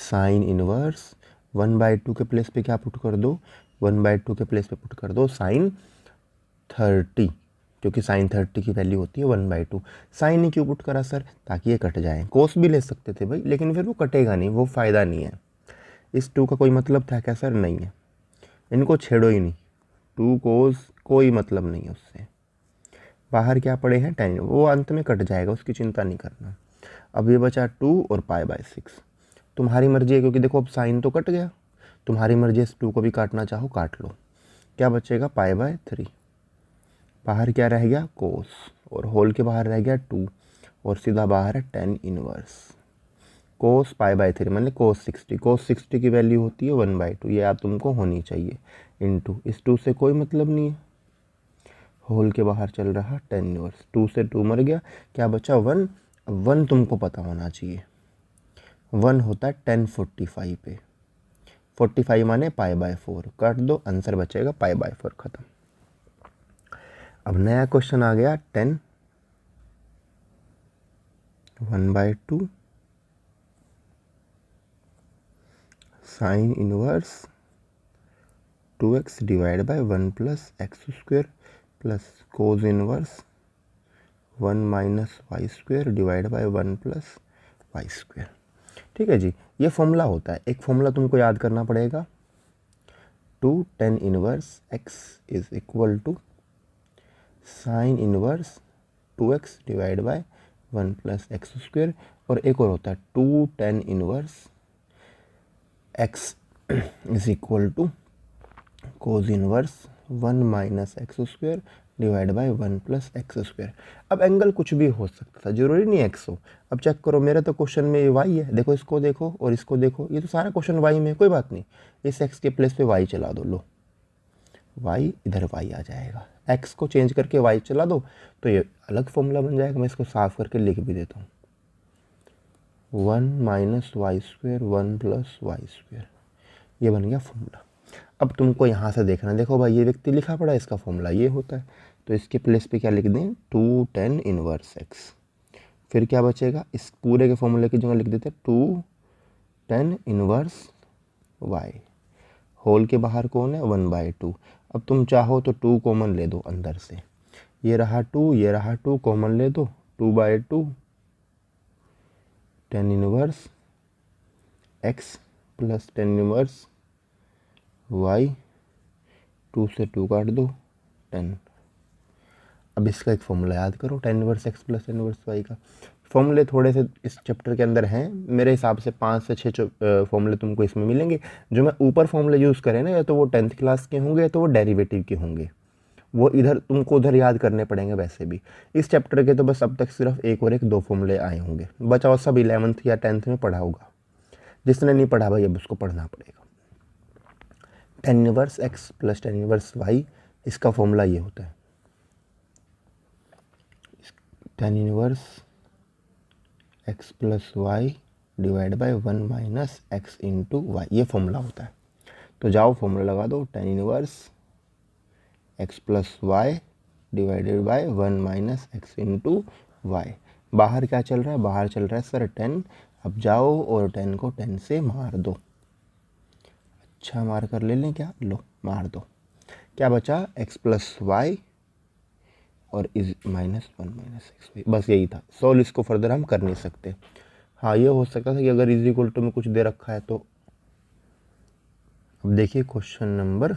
साइन इनवर्स 1/2 के प्लेस पे क्या पुट कर दो, 1/2 के प्लेस पे पुट कर दो साइन 30, क्योंकि साइन 30 की वैल्यू होती है 1/2। साइन ही क्यों पुट करा सर, ताकि ये कट जाए। कोस भी ले सकते थे भाई, लेकिन फिर वो कटेगा नहीं, वो फ़ायदा नहीं है। इस 2 का कोई मतलब था क्या सर, नहीं है, इनको छेड़ो ही नहीं, 2 कोस कोई मतलब नहीं है उससे। बाहर क्या पड़े हैं टेन, वो अंत में कट जाएगा, उसकी चिंता नहीं करना। अब ये बचा 2 और π/6, तुम्हारी मर्जी है, क्योंकि देखो अब साइन तो कट गया, तुम्हारी मर्जी है, इस 2 को भी काटना चाहो काट लो। क्या बचेगा π/3, बाहर क्या रह गया कोस, और होल के बाहर रह गया 2, और सीधा बाहर है टेन इनवर्स कोस π/3 मतलब कोस 60। कोस 60 की वैल्यू होती है 1/2, ये आप तुमको होनी चाहिए, इनटू इस 2 से कोई मतलब नहीं है, होल के बाहर चल रहा टेन इनवर्स, 2 से 2 मर गया, क्या बचा 1। अब 1 तुमको पता होना चाहिए, 1 होता है 1045 पे, 45 माने π/4, काट दो, आंसर बचेगा π/4, खत्म। अब नया क्वेश्चन आ गया 10 1/2 sine inverse 2x divide by 1 plus x square plus cos inverse 1 minus y square divide by 1 plus y square. ठीक है जी, ये फॉर्मूला होता है, एक फॉर्मूला तुमको याद करना पड़ेगा, 2 tan inverse x is equal to sine inverse 2x divide by 1 plus x square, और एक और होता है 2 tan inverse x is equal to cos inverse 1 minus x square divide by 1 plus x square. अब एंगल कुछ भी हो सकता था, जरूरी नहीं एक्स हो। अब चेक करो, मेरे तो क्वेश्चन में वाई है, देखो इसको देखो और इसको देखो, ये तो सारा क्वेश्चन वाई में है, कोई बात नहीं, इस एक्स के प्लेस पे वाई चला दो, लो वाई इधर वाई आ जाएगा, एक्स को चेंज करके वाई चला दो तो ये अलग फॉर्मूला बन जाएगा। मैं इसको साफ करके लिख भी देता हूँ, 1 minus y square 1 plus y square, ये बन गया फॉर्मूला। अब तुमको यहाँ से देखना, देखो भाई ये व्यक्ति लिखा पड़ा है, इसका फॉर्मूला ये होता है, तो इसके प्लेस पे क्या लिख दें, 2 टेन इनवर्स एक्स, फिर क्या बचेगा, इस पूरे के फॉर्मूले की जगह लिख देते 2 टेन इनवर्स वाई, होल के बाहर कौन है 1/2। अब तुम चाहो तो 2 कॉमन ले दो अंदर से, ये रहा 2 ये रहा 2 कॉमन ले दो, 2/2 tan inverse x plus tan inverse y, 2 से 2 काट दो 10। अब इसका एक फॉर्मूला याद करो, tan inverse x plus tan inverse y का। फॉर्मूले थोड़े से इस चैप्टर के अंदर हैं, मेरे हिसाब से 5 से 6 फॉर्मूले तुमको इसमें मिलेंगे। जो मैं ऊपर फॉर्मूले यूज़ करे ना, या तो वो 10th क्लास के होंगे, या तो वो डेरिवेटिव के होंगे, वो इधर तुमको उधर याद करने पड़ेंगे। वैसे भी इस चैप्टर के तो बस अब तक सिर्फ एक और एक 2 फॉर्मूले आए होंगे, बचा हुआ सब 11th या 10th में पढ़ा होगा। जिसने नहीं पढ़ा भाई अब उसको पढ़ना पड़ेगा। Tan inverse x plus tan inverse y, इसका फॉर्मूला ये होता है, tan inverse x plus y divide by 1 minus x into y, ये फॉर्मूला होता है। तो जाओ फॉर्मूला लगा दो, tan inverse x plus y divided by 1 minus x into y. बाहर क्या चल रहा है, बाहर चल रहा है सर 10। अब जाओ और 10 को 10 से मार दो, अच्छा मार्कर ले लें क्या, लो मार दो। क्या बचा, x प्लस वाई और is minus one minus x, बस यही था। सॉल्व इसको फर्दर हम कर नहीं सकते। हाँ ये हो सकता था कि अगर इज इक्वल टू में कुछ दे रखा है तो। अब देखिए क्वेश्चन नंबर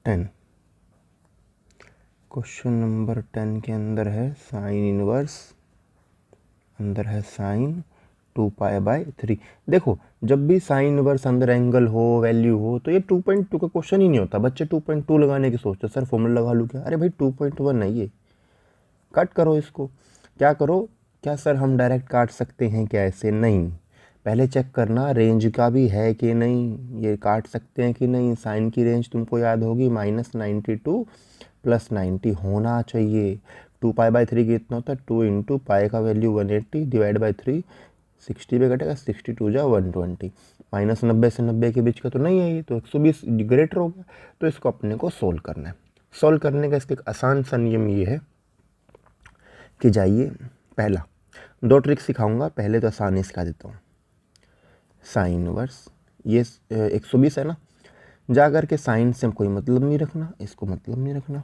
10। क्वेश्चन नंबर 10 के अंदर है साइन इनवर्स, अंदर है साइन 2π/3। देखो जब भी साइन इनवर्स अंदर एंगल हो वैल्यू हो तो ये 2.2 का क्वेश्चन ही नहीं होता। बच्चे 2.2 लगाने की सोचते, सर फॉर्मूला लगा लूँ क्या, अरे भाई 2.1 है ये, कट करो इसको। क्या करो, क्या सर हम डायरेक्ट काट सकते हैं क्या ऐसे, नहीं, पहले चेक करना रेंज का भी है कि नहीं, ये काट सकते हैं कि नहीं। साइन की रेंज तुमको याद होगी -92 + 90 होना चाहिए। 2π/3 कितना होता है, 2 × पाई का वैल्यू 180 / 3, 60 पे कटेगा, 62 जा 120, -90 से 90 के बीच का तो नहीं है ये, तो 120 ग्रेटर हो गया। तो इसको अपने को सोल्व करना है। सोल्व करने का इसका एक आसान सा नियम ये है कि जाइए, पहला 2 ट्रिक सिखाऊंगा, पहले तो आसानी सिखा देता हूँ। साइन इनवर्स ये 120 है ना, जा कर के साइन से कोई मतलब नहीं रखना, इसको मतलब नहीं रखना।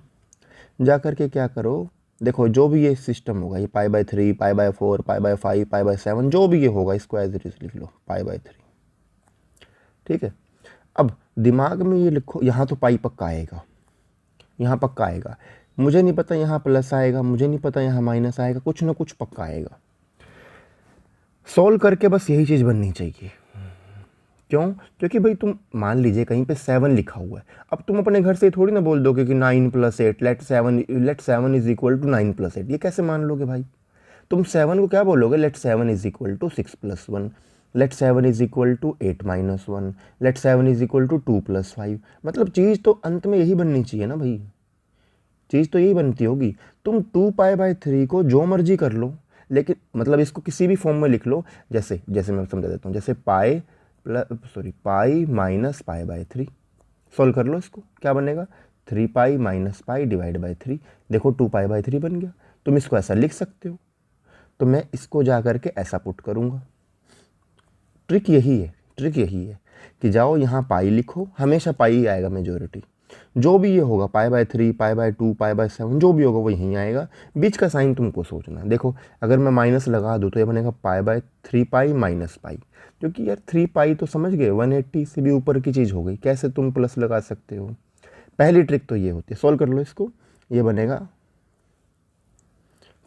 जा कर के क्या करो, देखो जो भी ये सिस्टम होगा, ये π/3 π/4 π/5 π/7 जो भी ये होगा, इसको एज इट इज लिख लो π/3, ठीक है। अब दिमाग में ये लिखो, यहाँ तो पाई पक्का आएगा, यहाँ पक्का आएगा, मुझे नहीं पता यहाँ प्लस आएगा, मुझे नहीं पता यहाँ माइनस आएगा, कुछ ना कुछ पक्का आएगा। सोल्व करके बस यही चीज़ बननी चाहिए। क्यों, क्योंकि भाई तुम मान लीजिए कहीं पे 7 लिखा हुआ है, अब तुम अपने घर से थोड़ी ना बोल दोगे कि 9 + 8 लेट 7 = 9 + 8, ये कैसे मान लोगे भाई। तुम 7 को क्या बोलोगे, लेट 7 = 6 + 1, लेट 7 = 8 - 1, लेट 7 = 2 + 5। मतलब चीज़ तो अंत में यही बननी चाहिए ना भाई, चीज़ तो यही बनती होगी। तुम 2π/3 को जो मर्जी कर लो, लेकिन मतलब इसको किसी भी फॉर्म में लिख लो, जैसे जैसे मैं समझा देता हूँ, जैसे पाई -π/3 सॉल्व कर लो इसको, क्या बनेगा 3π - π / 3। देखो 2π/3 बन गया। तुम इसको ऐसा लिख सकते हो, तो मैं इसको जा करके ऐसा पुट करूँगा। ट्रिक यही है, ट्रिक यही है कि जाओ यहाँ पाई लिखो, हमेशा पाई ही आएगा मेजोरिटी, जो भी ये होगा π/3 π/2 π/7 जो भी होगा वो यहीं आएगा। बीच का साइन तुमको सोचना है। देखो अगर मैं माइनस लगा दूँ तो ये बनेगा π/3π - π, क्योंकि यार 3π तो समझ गए 180 से भी ऊपर की चीज़ हो गई, कैसे तुम प्लस लगा सकते हो। पहली ट्रिक तो ये होती है। सॉल्व कर लो इसको, ये बनेगा।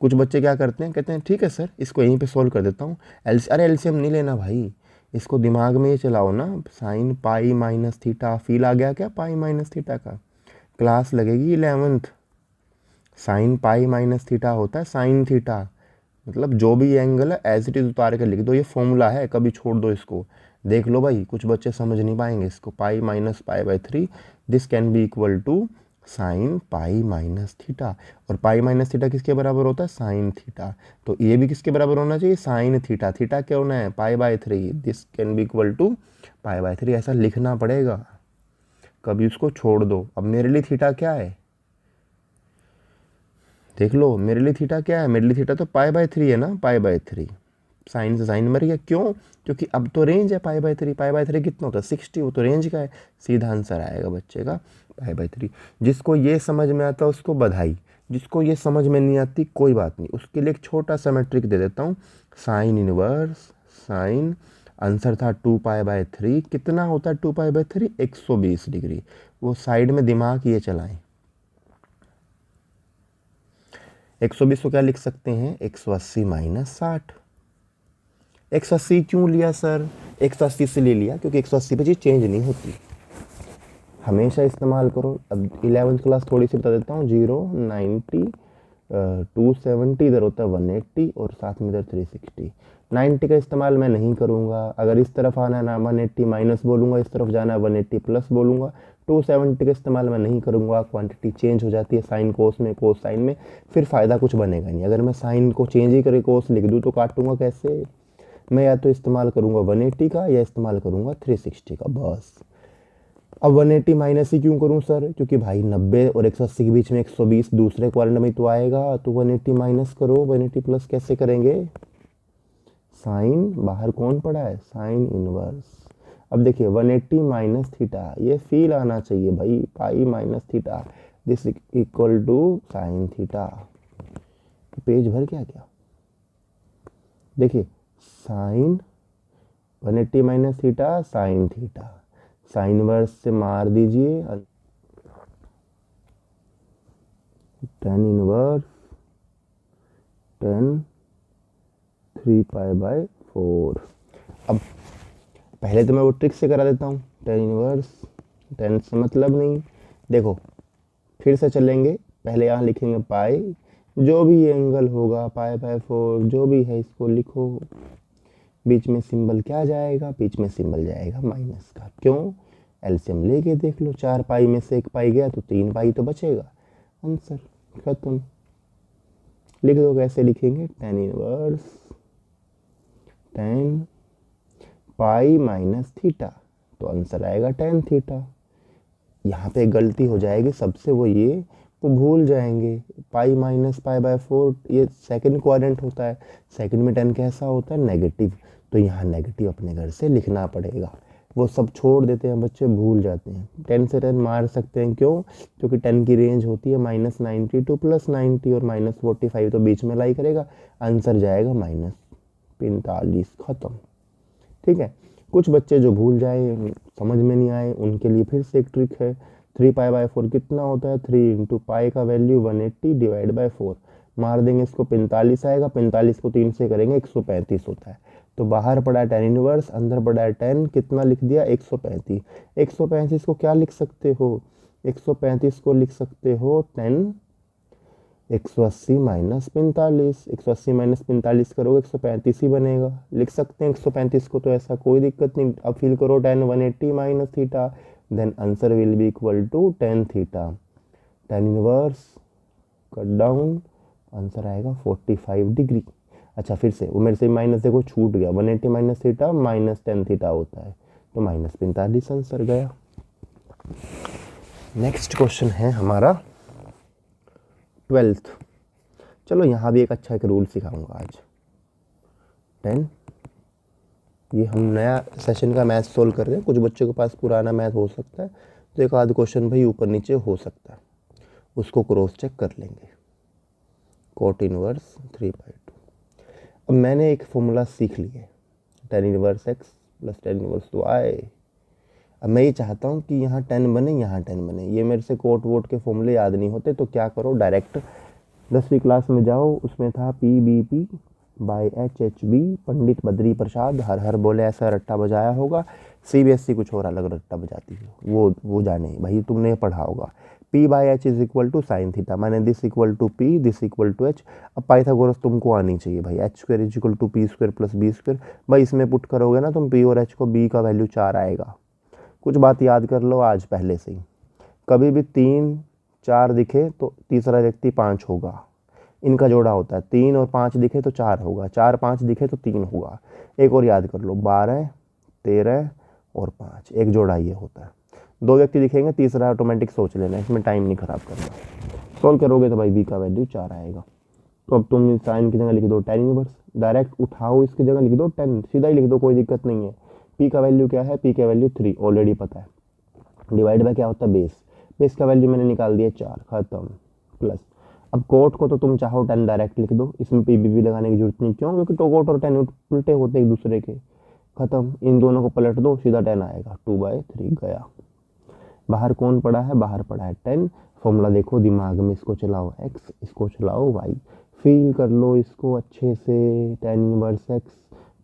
कुछ बच्चे क्या करते हैं, कहते हैं ठीक है सर इसको यहीं पे सॉल्व कर देता हूँ, अरे एलसीएम नहीं लेना भाई, इसको दिमाग में ये चलाओ ना, sine pi minus theta, feel आ गया क्या पाई माइनस थीटा का, क्लास लगेगी 11th। Sign pi minus theta होता है साइन थीटा, मतलब जो भी एंगल है एज इट इज उतार के लिख दो, ये फॉर्मूला है, कभी छोड़ दो इसको। देख लो भाई कुछ बच्चे समझ नहीं पाएंगे इसको, pi - π/3 this can be equal to sine pi minus theta, और पाई माइनस थीटा किसके बराबर होता है, साइन थीटा, तो ये भी किसके बराबर होना चाहिए, साइन थीटा। थीटा क्या होना है, π/3, this can be equal to π/3, ऐसा लिखना पड़ेगा, कभी उसको छोड़ दो। अब मेरे लिए थीटा क्या है, देख लो मेरे लिए थीटा क्या है, मेरे लिए थीटा तो π/3 है ना, π/3, साइन से साइन मर गया, क्यों, क्योंकि अब तो रेंज है π/3, π/3 कितना होता है 60, वो तो रेंज का है, सीधा आंसर आएगा बच्चे का π/3। जिसको ये समझ में आता है उसको बधाई, जिसको ये समझ में नहीं आती कोई बात नहीं, उसके लिए एक छोटा सा मैं ट्रिक दे देता हूँ। साइन इनवर्स साइन, आंसर था 2π/3, कितना होता है 2π/3, 120 डिग्री। वो साइड में दिमाग ये चलाएं, 120 को क्या लिख सकते हैं, 180 - 60। 180 क्यों लिया सर, 180 से ले लिया क्योंकि 180 पे चीज़ चेंज नहीं होती, हमेशा इस्तेमाल करो। अब 11th क्लास थोड़ी सी बता देता हूँ, 0 90 270 इधर होता है 180 और साथ में इधर 360। 90 का इस्तेमाल मैं नहीं करूँगा, अगर इस तरफ आना है ना 180 माइनस बोलूँगा, इस तरफ जाना है 180 प्लस बोलूँगा। 270 का इस्तेमाल मैं नहीं करूँगा, क्वांटिटी चेंज हो जाती है साइन कोस में, कोस साइन में, फिर फ़ायदा कुछ बनेगा नहीं। अगर मैं साइन को चेंज ही करके कोस लिख दूँ तो काटूंगा कैसे, मैं या तो इस्तेमाल करूँगा 180 का या इस्तेमाल करूँगा 360 का, बस। अब 180 माइनस ही क्यों करूं सर, क्योंकि भाई 90 और 180 के बीच में 120 दूसरे क्वाड्रेंट में तो आएगा, तो 180 माइनस करो, 180 प्लस कैसे करेंगे, साइन, बाहर कौन पड़ा है, साइन इनवर्स। अब देखिए 180 माइनस थीटा, ये फील आना चाहिए भाई, pi minus theta this equal to sine theta. Page भर क्या क्या, देखिए sine 180 minus theta sine theta, sine verse से मार दीजिए, टेन इनवर्स टेन 3π/4। अब पहले तो मैं वो ट्रिक से करा देता हूँ, टेन इनवर्स, टेन से मतलब नहीं, देखो फिर से चलेंगे, पहले यहाँ लिखेंगे पाई, जो भी एंगल होगा π/4 जो भी है इसको लिखो, बीच में सिंबल क्या जाएगा, बीच में सिंबल जाएगा माइनस का, क्यों, एलसीएम लेके देख लो, 4 पाई में से 1 पाई गया तो 3 पाई तो बचेगा, आंसर खत्म। लिख दो, कैसे लिखेंगे, टेन इनवर्स टेन पाई माइनस थीटा, तो आंसर आएगा टेन थीटा। यहाँ पे गलती हो जाएगी सबसे, वो भूल जाएंगे, पाई माइनस π/4 ये सेकंड क्वाड्रेंट होता है, सेकंड में टेन कैसा होता है, नेगेटिव, तो यहाँ नेगेटिव अपने घर से लिखना पड़ेगा, वो सब छोड़ देते हैं बच्चे, भूल जाते हैं, 10 से 10 मार सकते हैं, क्यों, क्योंकि 10 की रेंज होती है -90 to +90 और -45 तो बीच में लाई करेगा, आंसर जाएगा -45, ख़त्म। ठीक है, कुछ बच्चे जो भूल जाए, समझ में नहीं आए, उनके लिए फिर से एक ट्रिक है, 3π/4 कितना होता है, 3 × पाई का वैल्यू 180 /4, मार देंगे इसको 45 आएगा, 45 को 3 से करेंगे 135 होता है, तो बाहर पड़ा है टेन इनवर्स, अंदर पड़ा है 10, कितना लिख दिया 135, 135 को क्या लिख सकते हो, 135 को लिख सकते हो 10 180 माइनस 45, 180 माइनस 45 करोगे 135 ही बनेगा, लिख सकते हैं 135 को, तो ऐसा कोई दिक्कत नहीं। अब फील करो 10 180 minus theta, then answer will be equal to 10 theta, tan inverse cut down, answer आएगा 45 डिग्री। अच्छा फिर से वो मेरे से माइनस देखो छूट गया, 180 माइनस थीटा माइनस 10 थीटा होता है, तो -45 आंसर गया। नेक्स्ट क्वेश्चन है हमारा 12th। चलो यहाँ भी एक अच्छा एक रूल सिखाऊंगा आज, 10, ये हम नया सेशन का मैथ सोल्व कर रहे हैं, कुछ बच्चों के पास पुराना मैथ हो सकता है, तो एक आध क्वेश्चन भाई ऊपर नीचे हो सकता है, उसको क्रॉस चेक कर लेंगे, कोट इनवर्स 3/2। अब मैंने एक फॉर्मूला सीख लिया है, tan inverse x plus tan inverse y। अब मैं ये चाहता हूँ कि यहाँ 10 बने, यहाँ 10 बने, ये मेरे से कोट वोट के फॉर्मूले याद नहीं होते, तो क्या करो, डायरेक्ट 10वीं क्लास में जाओ, उसमें था PBP/HHB, पंडित बद्री प्रसाद हर हर बोले, ऐसा रट्टा बजाया होगा, CBSE कुछ और अलग रट्टा बजाती है, वो जाने भाई, तुमने पढ़ा होगा, P/H is equal to sine theta, मैंने this equal to P this equal to H। अब पाइथागोरस तुमको आनी चाहिए भाई, h² is equal to P² + B², भाई इसमें पुट करोगे ना तुम P और H को, B का वैल्यू 4 आएगा। कुछ बात याद कर लो आज पहले से ही, कभी भी 3 4 दिखे तो तीसरा व्यक्ति 5 होगा, इनका जोड़ा होता है, 3 और 5 दिखे तो 4 होगा, 4 5 दिखे तो 3 होगा। एक और याद कर लो, 12 13 और 5, एक जोड़ा ये होता है। 2 व्यक्ति दिखेंगे, तीसरा ऑटोमेटिक सोच लेना, इसमें टाइम नहीं खराब करना, सॉल्व करोगे तो भाई B का वैल्यू 4 आएगा। तो अब तुम साइन की जगह लिख दो टेन इनवर्स, डायरेक्ट उठाओ इसकी जगह लिख दो 10, सीधा ही लिख दो, कोई दिक्कत नहीं है। P का वैल्यू क्या है, P का वैल्यू 3 ऑलरेडी पता है, डिवाइड बाय क्या होता है, बेस का वैल्यू मैंने निकाल दिया 4, खत्म, प्लस। अब कोट को तो तुम चाहो 10 डायरेक्ट लिख दो, इसमें PBB लगाने की जरूरत नहीं, क्यों, क्योंकि तो कोट और 10 उल्टे होते एक दूसरे के, खत्म, इन दोनों को पलट दो, सीधा 10 आएगा, 2/3 गया। बाहर कौन पड़ा है, बाहर पड़ा है 10, फॉर्मूला देखो दिमाग में, इसको चलाओ x, इसको चलाओ y, फील कर लो इसको अच्छे से, ten inverse x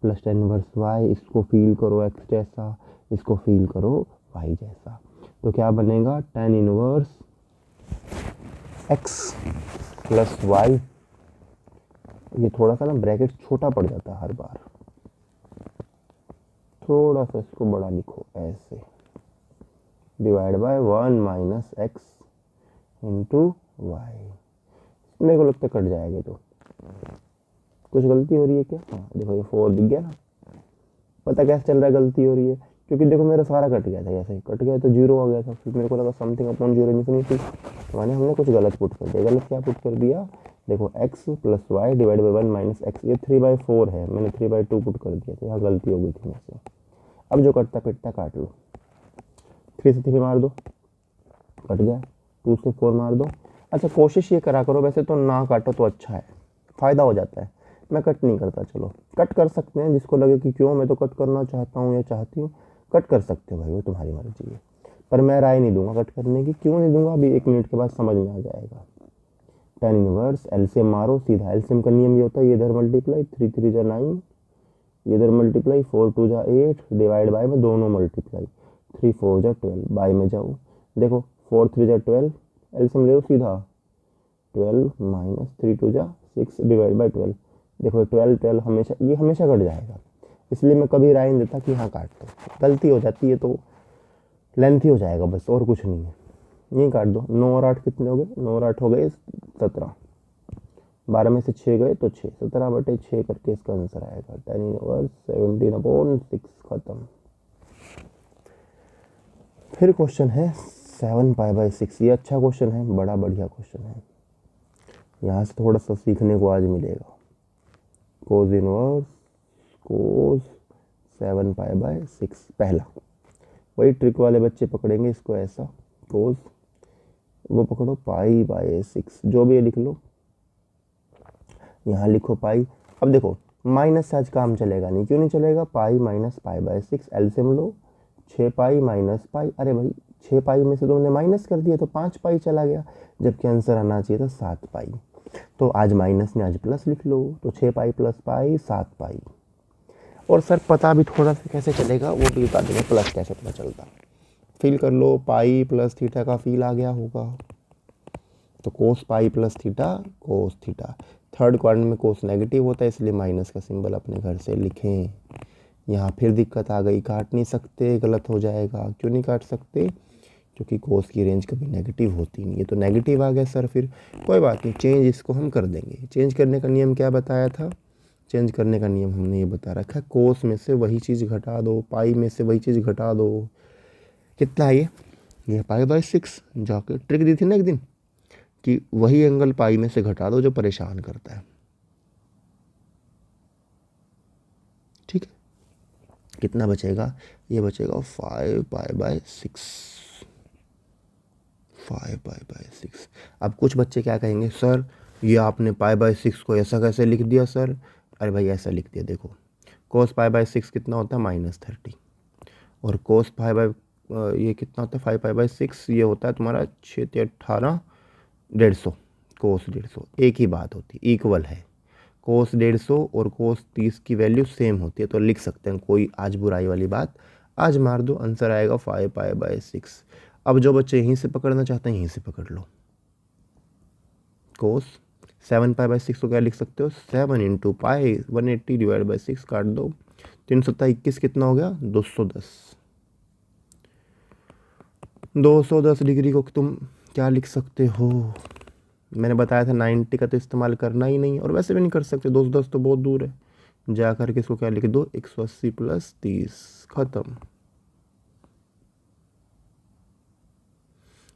plus tan inverse y, इसको फील करो x जैसा, इसको फील करो y जैसा, तो क्या बनेगा, ten inverse x plus y, ये थोड़ा सा ना ब्रैकेट छोटा पड़ जाता है हर बार, थोड़ा सा इसको बड़ा लिखो ऐसे, divide by 1 minus x into y, मेरे को लगता है कट जाएगा, तो कुछ गलती हो रही है क्या, हाँ देखो ये 4 दिख गया ना, पता कैसे चल रहा है गलती हो रही है, क्योंकि देखो मेरा सारा कट गया था, ऐसे ही कट गया तो 0 आ गया था, फिर मेरे को लगा समथिंग अपॉन 0 इन्फिनिटी, माने हमने कुछ गलत पुट कर दिया। गलत क्या पुट कर दिया, देखो x plus y divide by 1 minus x, ये 3/4 है, मैंने 3/2 पुट कर दिया था, यहाँ गलती हो गई थी मुझसे। अब जो कटता पिटता काट लो, 3 से 3 मार दो, कट गया। 2 से 4 मार दो। अच्छा कोशिश ये करा करो, वैसे तो ना काटो तो अच्छा है, फ़ायदा हो जाता है। मैं कट नहीं करता, चलो कट कर सकते हैं, जिसको लगे कि क्यों मैं तो कट करना चाहता हूँ या चाहती हूँ, कट कर सकते हो भाई, वो तुम्हारी मर्जी है। पर मैं राय नहीं दूंगा कट करने की। क्यों नहीं दूंगा, अभी 1 मिनट के बाद समझ में आ जाएगा। tan इनवर्स एलसीएम मारो सीधा, एलसीएम का नियम ये होता है, ये इधर मल्टीप्लाई 3 3 जा 9, ये इधर मल्टीप्लाई 4 2 जा 8, डिवाइड बाय में दोनों मल्टीप्लाई 3 4 जा 12, बाय में जाओ, देखो 4 3 जा 12, एलसीएम ले लो सीधा, 12 माइनस 3 2 जा 6 डिवाइड बाय 12, देखो 12 12 हमेशा, ये हमेशा कट जाएगा, इसलिए मैं कभी राय नहीं देता कि हाँ काट दो, गलती हो जाती है तो लेंथी हो जाएगा बस, और कुछ नहीं है। यहीं काट दो। 9 और 8 कितने हो गए, 9 और 8 हो गए 17, 12 में से 6 गए तो 6, 17/6 करके इसका आंसर आएगा। tan इनवर्स 17/6 खत्म। फिर क्वेश्चन है 7π/6, ये अच्छा क्वेश्चन है, बड़ा बढ़िया क्वेश्चन है, यहाँ से थोड़ा सा सीखने को आज मिलेगा। कोस इनवर्स कोस 7π/6, पहला वही ट्रिक वाले बच्चे पकड़ेंगे इसको, ऐसा कोस, वो पकड़ो π/6, जो भी ये लिख लो, यहाँ लिखो पाई। अब देखो माइनस से आज काम चलेगा नहीं, क्यों नहीं चलेगा, पाई माइनस π/6, एलसीएम लो 6π माइनस पाई, अरे भाई 6π में से तुमने माइनस कर दिया तो 5π चला गया, जबकि आंसर आना चाहिए था 7π। तो आज माइनस ने आज प्लस लिख लो, तो 6π प्लस पाई 7π। और सर पता भी थोड़ा सा कैसे चलेगा वो भी बता देंगे, प्लस कैसे पता चलता, फील कर लो, पाई प्लस थीटा का फील आ गया होगा, तो cos pi plus theta cos theta. Third quadrant में कोस नेगेटिव होता है, इसलिए माइनस का सिंबल अपने घर से लिखें। यहाँ फिर दिक्कत आ गई, काट नहीं सकते, गलत हो जाएगा। क्यों नहीं काट सकते, क्योंकि कोस की रेंज कभी नेगेटिव होती नहीं है, तो नेगेटिव आ गया सर, फिर कोई बात नहीं, चेंज इसको हम कर देंगे। चेंज करने का नियम क्या बताया था, चेंज करने का नियम हमने ये बता रखा है, कोस में से वही चीज़ घटा दो, पाई में से वही चीज़ घटा दो। कितना है ये π/6, जाके ट्रिक दी थी ना एक दिन कि वही एंगल पाई में से घटा दो जो परेशान करता है, ठीक है। कितना बचेगा, ये बचेगा 5π/6, 5π/6। अब कुछ बच्चे क्या कहेंगे, सर ये आपने π/6 को ऐसा कैसे लिख दिया सर, अरे भाई ऐसा लिख दिया, देखो cos π/6 कितना होता है -30, और cos ये कितना होता है 5π/6, ये होता है तुम्हारा 6 × 18 150, कोस 150, एक ही बात होती है, इक्वल है। कोस 150 और कोस 30 की वैल्यू सेम होती है, तो लिख सकते हैं, कोई आज बुराई वाली बात, आज मार दो, आंसर आएगा 5π/6। अब जो बच्चे यहीं से पकड़ना चाहते हैं यहीं से पकड़ लो, कोस 7π/6 को क्या लिख सकते हो, 7 × पाई 180 डिवाइड बाई 6, काट दो, 3 7 21 कितना हो गया 210। 210 डिग्री को तुम क्या लिख सकते हो, मैंने बताया था 90 का तो इस्तेमाल करना ही नहीं, और वैसे भी नहीं कर सकते, 210 तो बहुत दूर है, जा करके इसको क्या लिख दो 180 + 30, खत्म।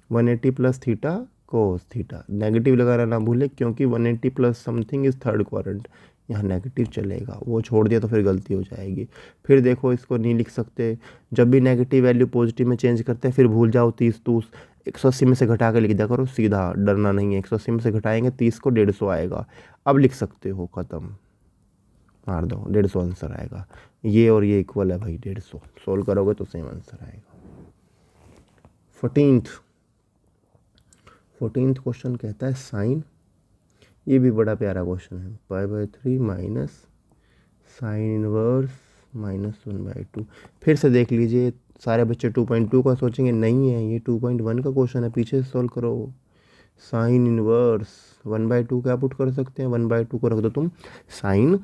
180 + थीटा कोस थीटा, नेगेटिव लगाना ना भूले, क्योंकि 180 + समथिंग इज थर्ड क्वाड्रेंट, यहाँ नेगेटिव चलेगा, वो छोड़ दिया तो फिर गलती हो जाएगी। फिर देखो इसको नहीं लिख सकते, जब भी नेगेटिव वैल्यू पॉजिटिव में चेंज करते हैं फिर भूल जाओ 30 30, 180 में से घटा के लिख दिया करो सीधा, डरना नहीं है, 180 में से घटाएंगे 30 को 150 आएगा, अब लिख सकते हो, ख़त्म, मार दो, 150 आंसर आएगा। ये और ये इक्वल है भाई, 150 सोल्व करोगे तो सेम आंसर आएगा। 14th क्वेश्चन कहता है साइन, ये भी बड़ा प्यारा क्वेश्चन है, π/3 माइनस साइन इनवर्स -1/2। फिर से देख लीजिए, सारे बच्चे 2.2 का सोचेंगे, नहीं है, ये 2.1 का क्वेश्चन है, पीछे से सोल्व करो। साइन इनवर्स 1/2 क्या पुट कर सकते हैं, 1/2 को रख दो तुम, साइन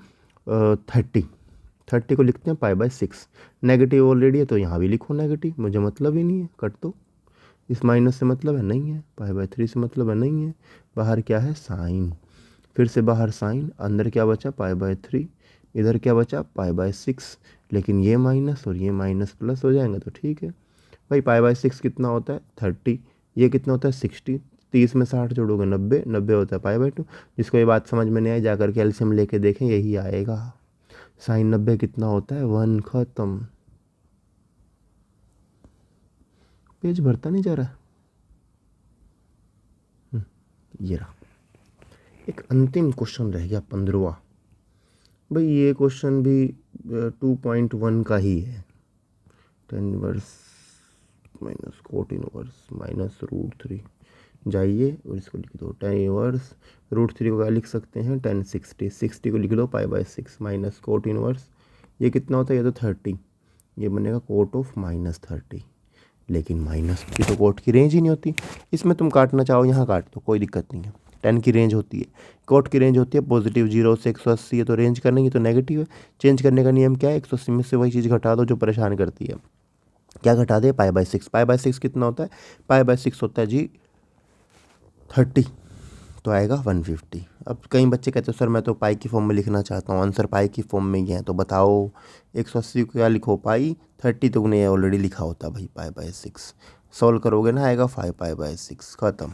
30 को लिखते हैं π/6, नेगेटिव ऑलरेडी है तो यहाँ भी लिखो नेगेटिव, मुझे मतलब ही नहीं है, कट दो, इस माइनस से मतलब है नहीं है, π/3 से मतलब है नहीं है, बाहर क्या है साइन, फिर से बाहर साइन, अंदर क्या बचा π/3, इधर क्या बचा π/6, लेकिन ये माइनस और ये माइनस प्लस हो जाएंगे तो ठीक है भाई। π/6 कितना होता है 30, ये कितना होता है 60, 30 में 60 जोड़ोगे 90, 90 होता है π/2। जिसको ये बात समझ में नहीं आई जाकर के एलसीएम लेके देखें, यही आएगा। साइन 90 कितना होता है 1, खत्म। पेज भरता नहीं जा रहा। ये रहा। एक अंतिम क्वेश्चन रह गया 15वां। भाई ये क्वेश्चन भी 2.1 का ही है। tan inverse minus cot inverse minus √3। जाइए और इसको लिख दो tan इनवर्स √3 को क्या लिख सकते हैं tan 60 को लिख दो π/6 माइनस कोट इनवर्स। ये कितना होता है, ये तो 30, ये बनेगा कोट ऑफ -30। लेकिन माइनस की तो कोट की रेंज ही नहीं होती। इसमें तुम काटना चाहो यहाँ काट दो, कोई दिक्कत नहीं है। tan की रेंज होती है, कोट की रेंज होती है +0 से 180 है, तो रेंज करने की तो नेगेटिव है। चेंज करने का नियम क्या है, 180 में से वही चीज़ घटा दो जो परेशान करती है। क्या घटा दे, π/6। π/6 कितना होता है, π/6 होता है जी 30, तो आएगा 150। अब कई बच्चे कहते हैं सर मैं तो पाई की फॉर्म में लिखना चाहता हूँ, आंसर पाई की फॉर्म में ही है, तो बताओ 180 को क्या लिखो पाई, 30 तो उन्हें ऑलरेडी लिखा होता भाई π/6। सॉल्व करोगे ना आएगा 5 π/6, ख़त्म।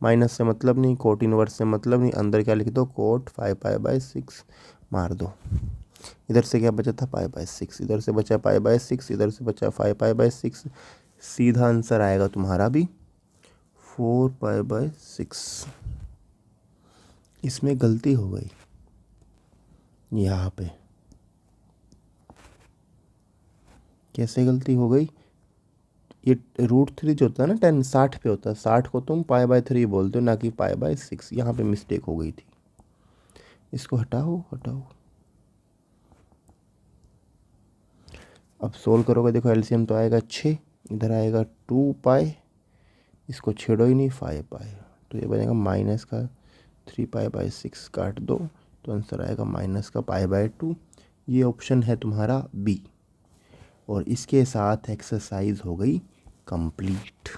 माइनस से मतलब नहीं, कोट इनवर्स से मतलब नहीं, अंदर क्या लिख दो कोट 5 π/6 मार दो। इधर से क्या बचा था π/6, इधर से बचा π/6, इधर से बचा 5 π/6। सीधा आंसर आएगा तुम्हारा भी 4 π/6। इसमें गलती हो गई यहाँ पे। कैसे गलती हो गई, ये √3 जो होता है ना tan 60 पे होता है, 60 को तुम π/3 बोलते हो ना कि π/6। यहाँ पे मिस्टेक हो गई थी, इसको हटाओ हटाओ। अब सोल्व करोगे, देखो एलसीएम तो आएगा 6, इधर आएगा 2 पाई, इसको छेड़ो ही नहीं 5 पाई, तो ये बनेगा माइनस का 3 π/6 काट दो, तो आंसर आएगा माइनस का π/2। ये ऑप्शन है तुम्हारा बी। और इसके साथ एक्सरसाइज हो गई कंप्लीट।